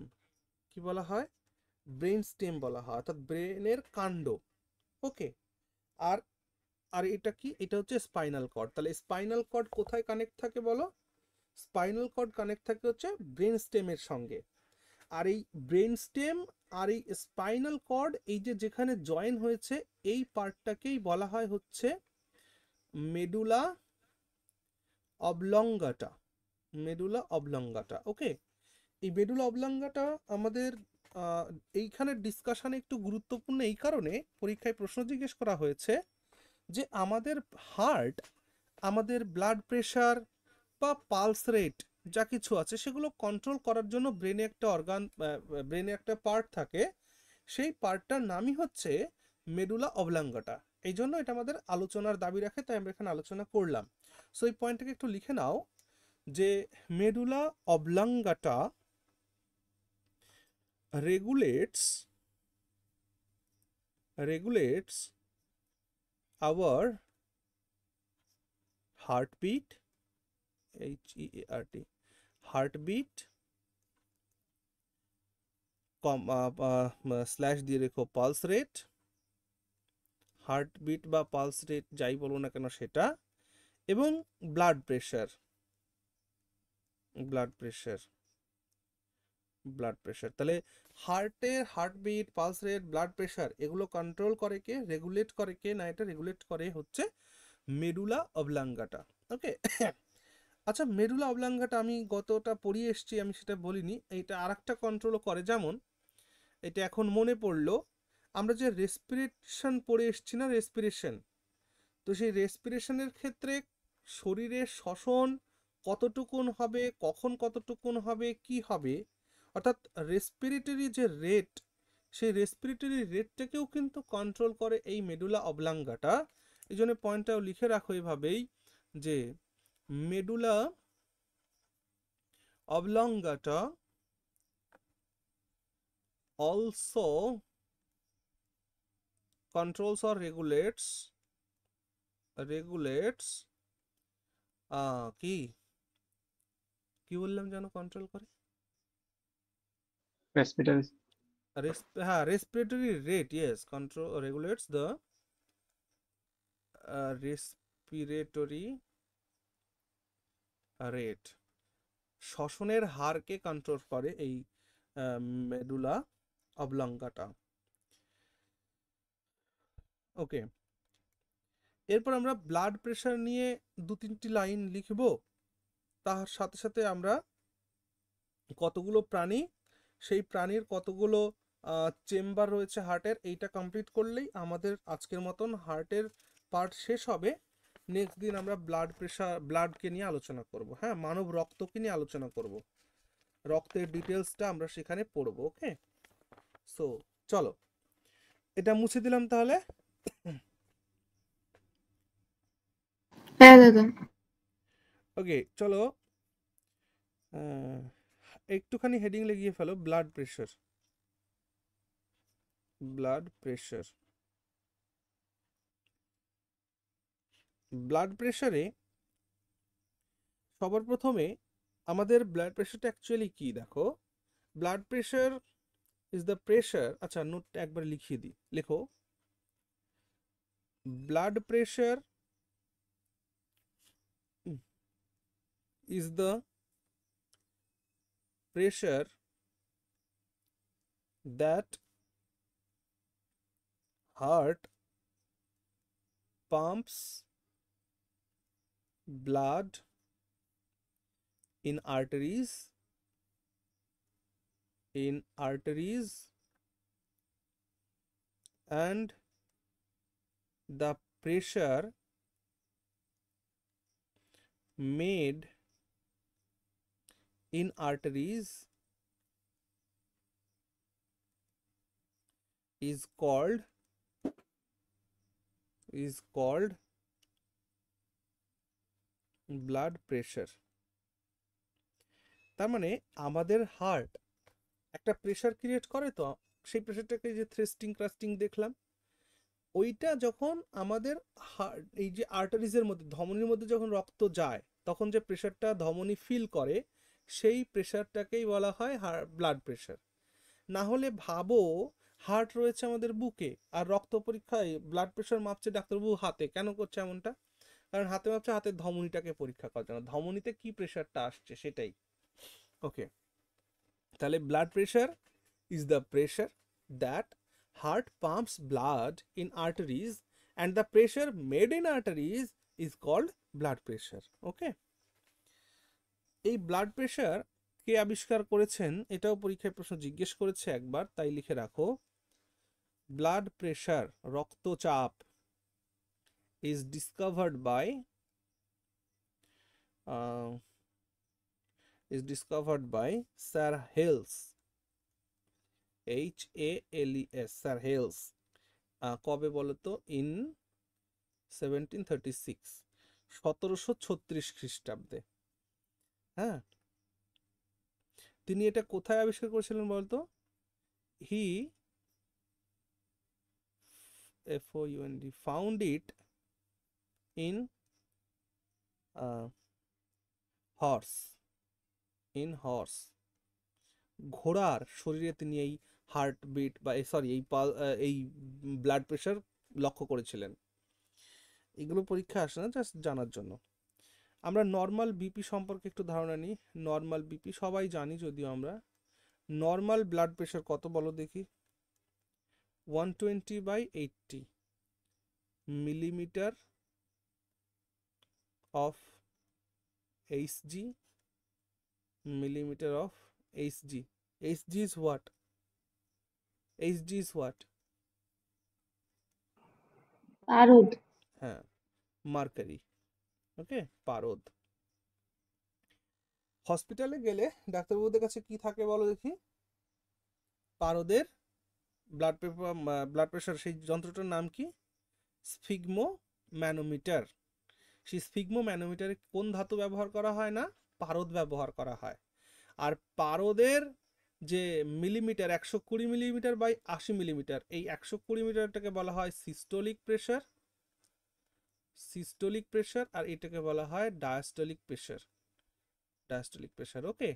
কি বলা হয়? ব্রেইন স্টেম বলা হয়, অর্থাৎ ব্রেনের কাণ্ড। ওকে, আর আর এটা কি? এটা হচ্ছে স্পাইনাল কর্ড। তাহলে স্পাইনাল কর্ড কোথায় কানেক্ট থাকে বলো? স্পাইনাল কর্ড কানেক্ট থাকে হচ্ছে ব্রেন স্টেমের সঙ্গে। আর এই ব্রেন স্টেম আর এই স্পাইনাল কর্ড, এই যে যেখানে জয়েন হয়েছে, এই পার্টটাকেই বলা হয় হচ্ছে মেডুলা অবলঙ্গাটা। ওকে, এই মেডুলা অবলঙ্গাটা আমাদের এইখানে ডিসকাশনে একটু গুরুত্বপূর্ণ এই কারণে পরীক্ষায় প্রশ্ন জিজ্ঞেস করা হয়েছে যে আমাদের হার্ট, আমাদের ব্লাড প্রেশার বা পালস রেট যা কিছু আছে সেগুলো কন্ট্রোল করার জন্য ব্রেনে একটা অর্গান, ব্রেনে একটা পার্ট থাকে, সেই পার্টটার নামই হচ্ছে মেডুলা অবলাঙ্গাটা। এই জন্য এটা আমাদের আলোচনার দাবি রাখে, তাই আমরা এখানে আলোচনা করলাম। সো এই পয়েন্টটাকে একটু লিখে নাও যে medulla oblongata regulates our heartbeat, HEART, heartbeat, slash দিয়ে রেখো পালস রেট, হার্টবিট বা পালস রেট যাই বলো না কেন সেটা, এবং ব্লাড প্রেশার, তাহলে হার্টের heartbeat, pulse rate, blood pressure এগুলো কন্ট্রোল করে কে, রেগুলেট করে কে, না এটা রেগুলেট করে হচ্ছে মেডুলা অবলাঙ্গাটা। ওকে, আচ্ছা মেডুলা অবলাঙ্গাটা আমি গতটা পড়িয়ে এসেছি, আমি সেটা বলিনি, এটা আরেকটা কন্ট্রোলও করে। যেমন এটা এখন মনে পড়লো, আমরা যে রেসপিরেশন পড়ে এসেছি না, রেসপিরেশন, তো সেই রেসপিরেশনের ক্ষেত্রে শরীরের শ্বসন কতটুকুন হবে, কখন কতটুকুন হবে, কি হবে, অর্থাৎ রেসপিরেটরি যে রেট, সেই রেসপিরেটরি রেটটাকেও কিন্তু কন্ট্রোল করে এই মেডুলা অবলাঙ্গাটা। এই জন্য পয়েন্টটাও লিখে রাখো এভাবেই যে medulla oblongata also controls or regulates কি বললাম যেন, কন্ট্রোল করে respiratory rate, yes, control regulates the respiratory rate, শ্বসনের হারকে কন্ট্রোল করে এই মেডুলা অবলাঙ্গাটা। ওকে, এরপর আমরা ব্লাড প্রেশার নিয়ে 2-3টি লাইন লিখব, তার সাথে সাথে আমরা কতগুলো প্রাণী, সেই প্রাণীর কতগুলো চেম্বার রয়েছে হার্টের, এইটা কমপ্লিট করলেই আমাদের আজকের মতন হার্টের পার্ট শেষ হবে। নেক্সট দিন আমরা ব্লাড প্রেশার, ব্লাডকে নিয়ে আলোচনা করব। হ্যাঁ, মানব রক্তকে নিয়ে আলোচনা করব, রক্তের ডিটেলসটা আমরা সেখানে পড়বো। ওকে, সো চলো এটা মুছে দিলাম তাহলে। হ্যাঁ দাদা। ওকে চলো, একটুখানি হেডিং লাগিয়ে ফেলো, ব্লাড প্রেশার। ব্লাড প্রেশারে সবার প্রথমে আমাদের ব্লাড প্রেশারটা অ্যাকচুয়ালি কি দেখো, blood pressure is the pressure, আচ্ছা নোটটা একবার লিখিয়ে দিই, লেখো blood pressure is the pressure that heart pumps blood in arteries and the pressure made in arteries is called blood pressure। তার মানে আমাদের হার্ট একটা প্রেশার ক্রিয়েট করে, তো সেই প্রেশারটাকে যে থ্রেস্টিং ক্রাস্টিং দেখলাম, ওইটা যখন আমাদের হার্ট, এই যে আর্টারিজের মধ্যে, ধমনির মধ্যে যখন রক্ত যায়, তখন যে প্রেশারটা ধমনি ফিল করে, সেই প্রেশারটাকেই বলা হয় ব্লাড প্রেশার। না হলে ভাবো হার্ট রয়েছে আমাদের বুকে, আর রক্ত পরীক্ষায় ব্লাড প্রেশার মাপছে ডাক্তারবাবু হাতে, কেন করছে এমনটা? কারণ হাতে মাপছে হাতের ধমনিটাকে পরীক্ষা করার জন্য, ধমনিতে কি প্রেশারটা আসছে সেটাই। ওকে, তাহলে blood pressure is the pressure that heart pumps blood in arteries and the pressure made in arteries is called blood pressure. Okay, এই ব্লাড প্রেশার কে আবিষ্কার করেছেন এটাও পরীক্ষায় প্রশ্ন জিজ্ঞেস করেছে একবার, তাই লিখে রাখো। ব্লাড প্রেশার, রক্তচাপ, is discovered by Sir Hales, Hales, Sir Hales। কবে বলো তো? ইন 1736, 1736 খ্রিস্টাব্দে। হ্যাঁ, তিনি এটা কোথায় আবিষ্কার করেছিলেন বলতো? হি found it in horse, ঘোড়ার শরীরে তিনি এই হার্টবিট বা সরি এই ব্লাড প্রেশার লক্ষ্য করেছিলেন। এগুলো পরীক্ষা আসে না, জাস্ট জানার জন্য। আমরা নর্মাল বিপি সম্পর্কে একটু ধারণা নিই। নর্মাল বিপি সবাই জানি, যদিও আমরা নর্মাল ব্লাড প্রেশার কত বলো দেখি? 120/80 millimeter of Hg, millimeter of Hg. Hg is what? Hg is what? পারদ। হ্যাঁ, মার্কারি। ওকে, পারদ। হসপিটালে গেলে ডাক্তারবাবুদের কাছে কি থাকে বলো দেখি? পারদের ব্লাড প্রেশার, সেই যন্ত্রটার নাম কি? Sphygmo manometer. সেই স্ফিগমো ম্যানোমিটারে কোন ধাতু ব্যবহার করা হয় না? পারদ ব্যবহার করা হয়। আর পারদের যে মিলিমিটার, 120 মিলিমিটার বাই 80 মিলিমিটার, এই 120 মিলিমিটারটাকে বলা হয় সিস্টোলিক প্রেশার, আর এটাকে বলা হয় ডায়াস্টোলিক প্রেশার। ওকে,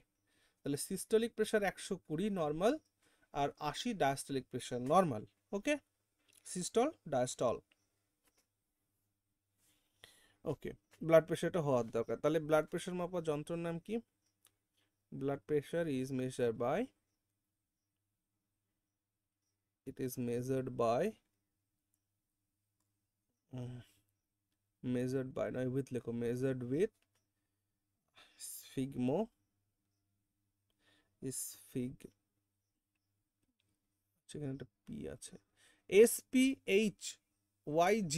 তাহলে সিস্টোলিক প্রেশার 120 নর্মাল, আর 80 diastolic pressure normal. Okay, systole diastole. Okay, blood প্রেশারটা হওয়ার দরকার। তাহলে ব্লাড প্রেশার মাপার যন্ত্রের নাম কি? Blood pressure is measured by, নয় উইথ লেখো, মেজার্ড উইথ স্ফিগমো, সেখানে একটা পি আছে, SPHYG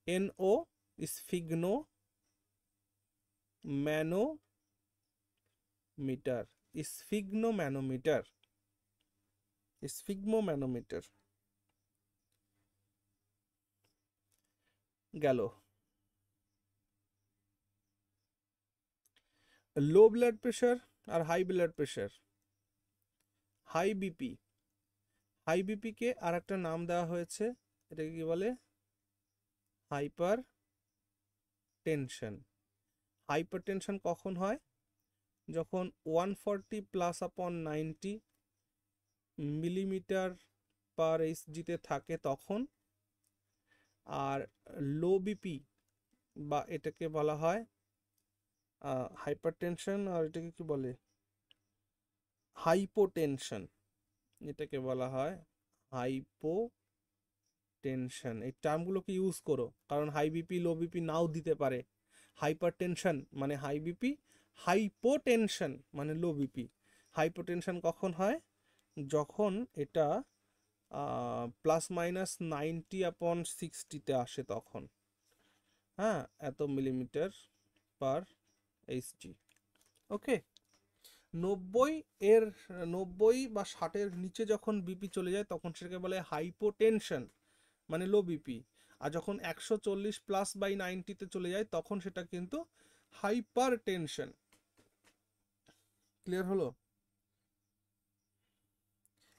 NO, স্ফিগনো ম্যানোমিটার। গেল। লো ব্লাড প্রেশার আর high blood pressure, high BP কে আর একটা নাম দেওয়া হয়েছে, এটাকে কি বলে? হাইপার টেনশন কখন হয়? যখন 140+/90 মিলিমিটার পার এইচজিতে থাকে তখন। আর লো বিপি বা এটাকে বলা হয় হাইপারটেনশন, আর এটাকে কি বলে? হাইপোটেনশন। এটাকে বলা হয় হাইপোটেনশন। এই টার্মগুলোকে ইউজ করো, কারণ হাই বিপি লো বিপি নাও দিতে পারে। হাইপারটেনশন মানে হাই বিপি, হাইপোটেনশন মানে লো বিপি। হাইপোটেনশন কখন হয়? যখন এটা +-90/60 আসে তখন। হ্যাঁ, এত মিলিমিটার পার এইচজি। ওকে, 90 বা 60 নিচে যখন বিপি চলে যায় তখন সেটাকে বলে হাইপোটেনশন মানে লো বিপি। আর যখন 140+/90 চলে যায় তখন সেটা কিন্তু হাইপার টেনশন। ক্লিয়ার হলো?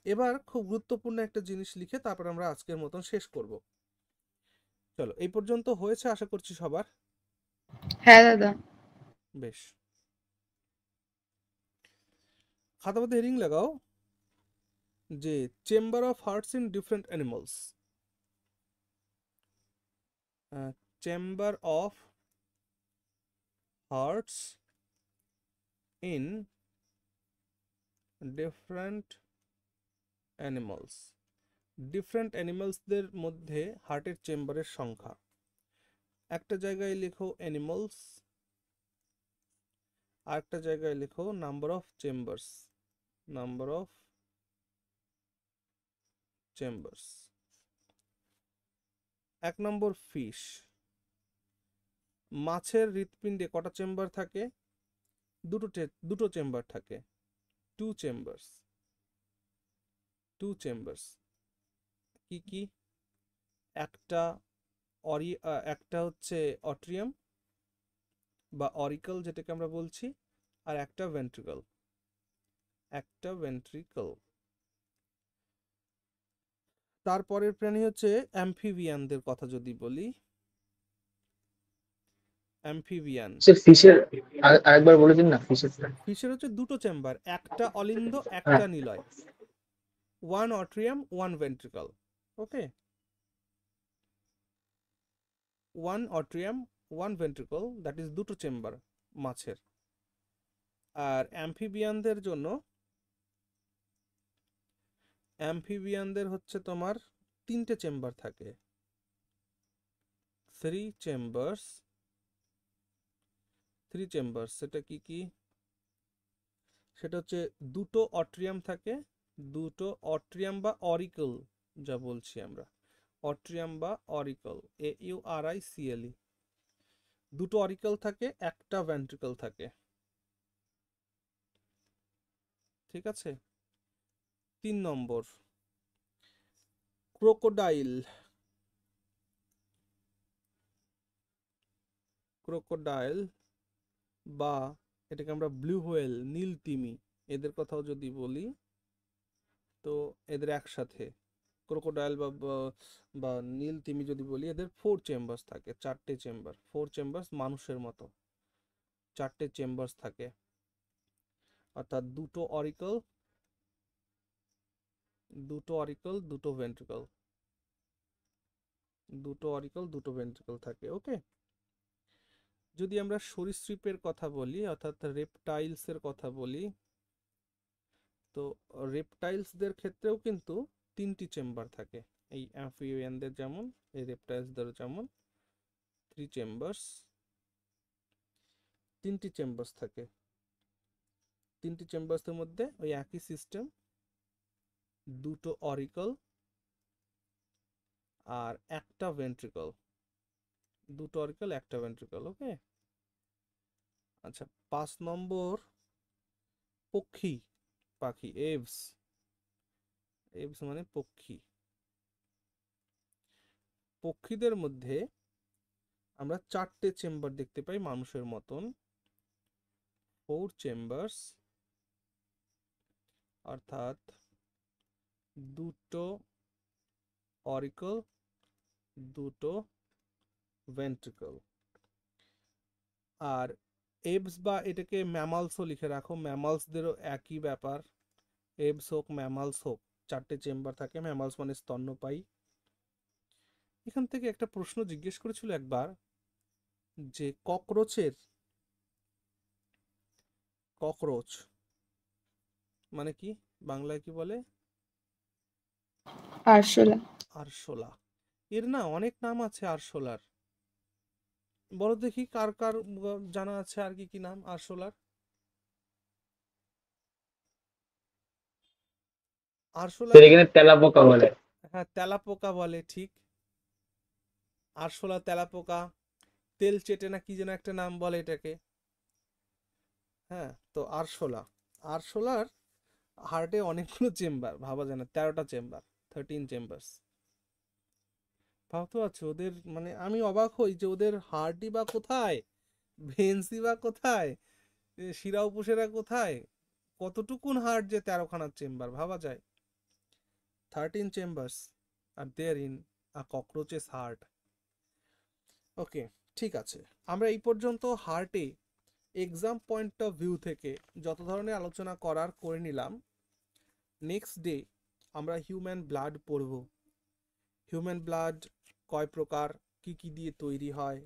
এবার খুব গুরুত্বপূর্ণ একটা জিনিস লিখে তারপর আমরা আজকের মতন শেষ করব। চলো, এই পর্যন্ত হয়েছে আশা করছি সবার। হ্যাঁ দাদা। বেশ, খাতা পাতে হেডিং লাগাও যে chamber of hearts in different animals. Chamber of hearts in different অ্যানিমালসদের মধ্যে হার্টের চেম্বারের সংখ্যা। একটা জায়গায় লেখো অ্যানিমালস, আরেকটা জায়গায় লেখো number of chambers, number of chambers. 1 number fish, মাছের হৃৎপিণ্ডে কটা চেম্বার থাকে? দুটো চেম্বার থাকে, 2 চেম্বার্স, 2 চেম্বার্স। কি কি? একটা একটা হচ্ছে অট্রিয়াম বা অরিকল যেটাকে আমরা বলছি, আর একটা ভেন্ট্রিকল, একটা ভেন্ট্রিকল। তারপরের প্রাণী হচ্ছে অ্যাম্ফিবিয়ানদের কথা যদি বলি, অ্যাম্ফিবিয়ান। স্যার ফিশের আরেকবার বলে দিন না ফিশের। ফিশের হচ্ছে দুটো চেম্বার, একটা অলিন্দ হ্যাঁ একটা Niloy, 1 অট্রিয়াম 1 ventricle. Okay, 1 অট্রিয়াম 1 ventricle, that is দুটো চেম্বার মাছের। আর অ্যাম্ফিবিয়ানদের হচ্ছে তোমার 3টে চেম্বার থাকে, 3 চেম্বার্স, 3 চেম্বার্স। সেটা কি কি? সেটা হচ্ছে দুটো অট্রিয়াম থাকে, দুটো অট্রিয়াম বা অরিকল যা বলছি আমরা, অট্রিয়াম বা অরিকল, AURICLE। দুটো অরিকল থাকে, একটা ভেন্ট্রিকল থাকে, ঠিক আছে। 3 নম্বর ক্রোকোডাইল, ক্রোকোডাইল বা এটাকে আমরা ব্লু হোয়েল, নীল তিমি, এদের কথাও যদি বলি তো এদের একসাথে ক্রোকোডাইল বা নীল তিমি যদি বলি, এদের 4 চেম্বার্স থাকে, 4টে চেম্বার, 4 চেম্বার্স মানুষের মতো 4টে চেম্বার্স থাকে। অর্থাৎ দুটো অরিকল, দুটো ভেন্ট্রিকল, দুটো অরিকল দুটো ভেন্ট্রিকল থাকে। ওকে, যদি আমরা সরীসৃপের কথা বলি অর্থাৎ রেপটাইলসের কথা বলি, তো রেপটাইলসদের ক্ষেত্রেও কিন্তু 3টি চেম্বার থাকে, এই অ্যাম্ফিবিয়ানদের যেমন, এই রেপটাইলসদের যেমন 3 চেম্বার্স, 3টি চেম্বার্স থাকে। 3টি চেম্বার্সের মধ্যে ওই একই সিস্টেম, দুটো অরিকল আর একটা ভেন্ট্রিকল, দুটো অরিকল একটা ভেন্ট্রিকল। ওকে, আচ্ছা 5 নম্বর পক্ষী, পাখি, এভস, এভস মানে পক্ষী। পক্ষীদের মধ্যে আমরা 4টে চেম্বার দেখতে পাই মানুষের মতন, 4 চেম্বার্স, অর্থাৎ দুটো অরিকল দুটো ভেন্ট্রিকল। আর এভস বা এটাকে ম্যামালসও লিখে রাখো, ম্যামালসদেরও একই ব্যাপার, এভস হোক ম্যামালস হোক 4টে চেম্বার থাকে। ম্যামালস মানে স্তন্যপায়ী। এখান থেকে একটা প্রশ্ন জিজ্ঞেস করেছিল একবার যে ককরোচ মানে কি, বাংলায় কি বলে? আরশোলা। আরশোলা। এর না অনেক নাম আছে আরশোলার, বলো দেখি কার কার জানা আছে আর কি কি নাম আরশোলার? আরশোলা, এখানে তেলাপোকা বলে। হ্যাঁ তেলাপোকা বলে, ঠিক। আরশোলা, তেলাপোকা, তেল চেটে না কি যেন একটা নাম বলে এটাকে। হ্যাঁ, তো আরশোলার হার্টে অনেকগুলো চেম্বার, ভাবা যায় না, 13টা চেম্বার, 13 চেম্বার্স। ভাবতে পারছো ওদের, মানে আমি অবাক হই যে ওদের হার্টই বা কোথায়, ভেন্সই বা কোথায়, শিরা উপশিরা কোথায়, কতটুকুন হার্ট যে 13খানা চেম্বার, ভাবা যায়। 13 chambers are there in a cockroach's heart. Okay, ঠিক আছে, আমরা এই পর্যন্ত হার্টে এক্সাম পয়েন্ট অফ ভিউ থেকে যত ধরনের আলোচনা করার করে নিলাম। নেক্সট ডে আমরা হিউম্যান ব্লাড পড়ব। হিউম্যান ব্লাড কয় প্রকার, কি কি দিয়ে তৈরি হয়,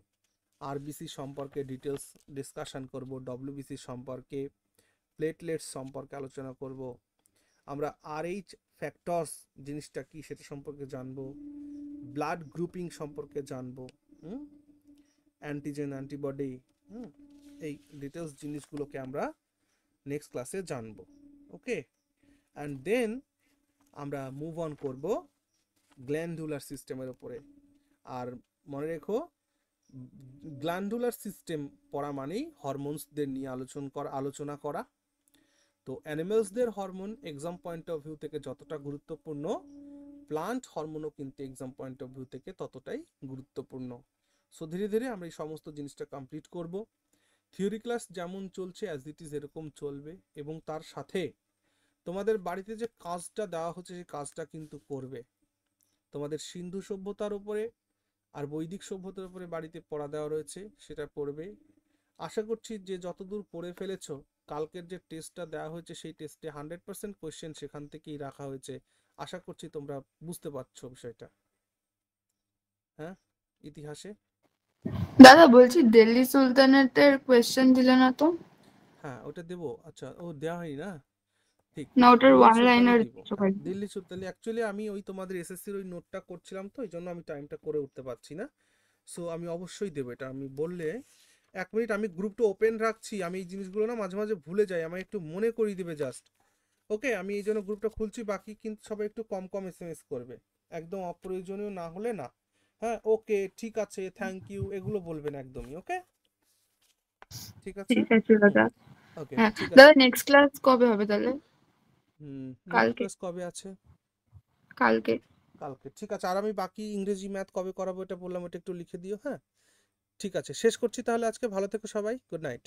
আরবিসি সম্পর্কে ডিটেলস ডিসকাশন করব, ডব্লিউবিসি সম্পর্কে, প্লেটলেটস সম্পর্কে আলোচনা করব, আমরা RH ফ্যাক্টরস জিনিসটা কি সেটা সম্পর্কে জানবো, ব্লাড গ্রুপিং সম্পর্কে জানবো, অ্যান্টিজেন অ্যান্টিবডি, এই ডিটেলস জিনিসগুলোকে আমরা নেক্সট ক্লাসে জানবো। ওকে, অ্যান্ড দেন আমরা মুভ অন করব গ্ল্যান্ডুলার সিস্টেমের উপরে। আর মনে রেখো, গ্ল্যান্ডুলার সিস্টেম পড়া মানেই হরমোনসদের নিয়ে আলোচনা করা। তো অ্যানিমেলসদের hormone exam point of view থেকে যতটা গুরুত্বপূর্ণ, প্লান্ট হরমোনও কিন্তু এক্সাম পয়েন্ট অফ ভিউ থেকে ততটাই গুরুত্বপূর্ণ। সো ধীরে ধীরে আমরা এই সমস্ত জিনিসটা কমপ্লিট করব। থিওরি ক্লাস যেমন চলছে অ্যাজ ইট ইজ এরকম চলবে, এবং তার সাথে তোমাদের বাড়িতে যে কাজটা দেওয়া হচ্ছে সেই কাজটা কিন্তু করবে। তোমাদের সিন্ধু সভ্যতার উপরে আর বৈদিক সভ্যতার উপরে বাড়িতে পড়া দেওয়া রয়েছে, সেটা পড়বে। আশা করছি যে যতদূর পড়ে ফেলেছো, কালকের যে টেস্টটা দেওয়া হয়েছে সেই টেস্টে 100% কোয়েশ্চেন সেখান থেকেই রাখা হয়েছে। আশা করছি তোমরা বুঝতে পারছো বিষয়টা। হ্যাঁ, ইতিহাসে দাদা বলছি দিল্লি সুলতানেটের কোয়েশ্চেন দিলে না তো? হ্যাঁ ওটা দেবো। আচ্ছা, ও দেওয়া হয়নি না, ঠিক। না, ওটার দিল্লি ওয়ান সুলতানই লাইনার দিব। হ্যাঁ, দিল্লি সুলতানি অ্যাকচুয়ালি আমি ওই তোমাদের এসএসসির ওই নোটটা করছিলাম, তো এই জন্য আমি টাইমটা করে উঠতে পারছি না। সো আমি অবশ্যই দেবো এটা। আমি বললে 1 মিনিট, আমি গ্রুপটা ওপেন রাখছি। আমি এই জিনিসগুলো না মাঝে মাঝে ভুলে যাই, আমায় একটু মনে করিয়ে দিবে জাস্ট। ওকে, আমি এই জন্য গ্রুপটা খুলছি। বাকি কিন্তু সবাই একটু কম কম এসএমএস করবে, একদম অপ্রয়োজনীয় না হলে না। হ্যাঁ, ওকে ঠিক আছে, থ্যাংক ইউ এগুলো বলবেন একদমই। ওকে, ঠিক আছে। ঠিক আছে দাদা। ওকে, হ্যাঁ ঠিক দাদা, আছে। নেক্সট ক্লাস কবে হবে তাহলে? নেক্সট কালকে। ক্লাস কবে আছে? কালকে। কালকে, ঠিক আছে। আর আমি বাকি ইংরেজি ম্যাথ কবে করাবো এটা বললাম, ওটা একটু লিখে দিও। হ্যাঁ, ঠিক আছে, শেষ করছি তাহলে আজকে। ভালো থেকো সবাই, গুড নাইট।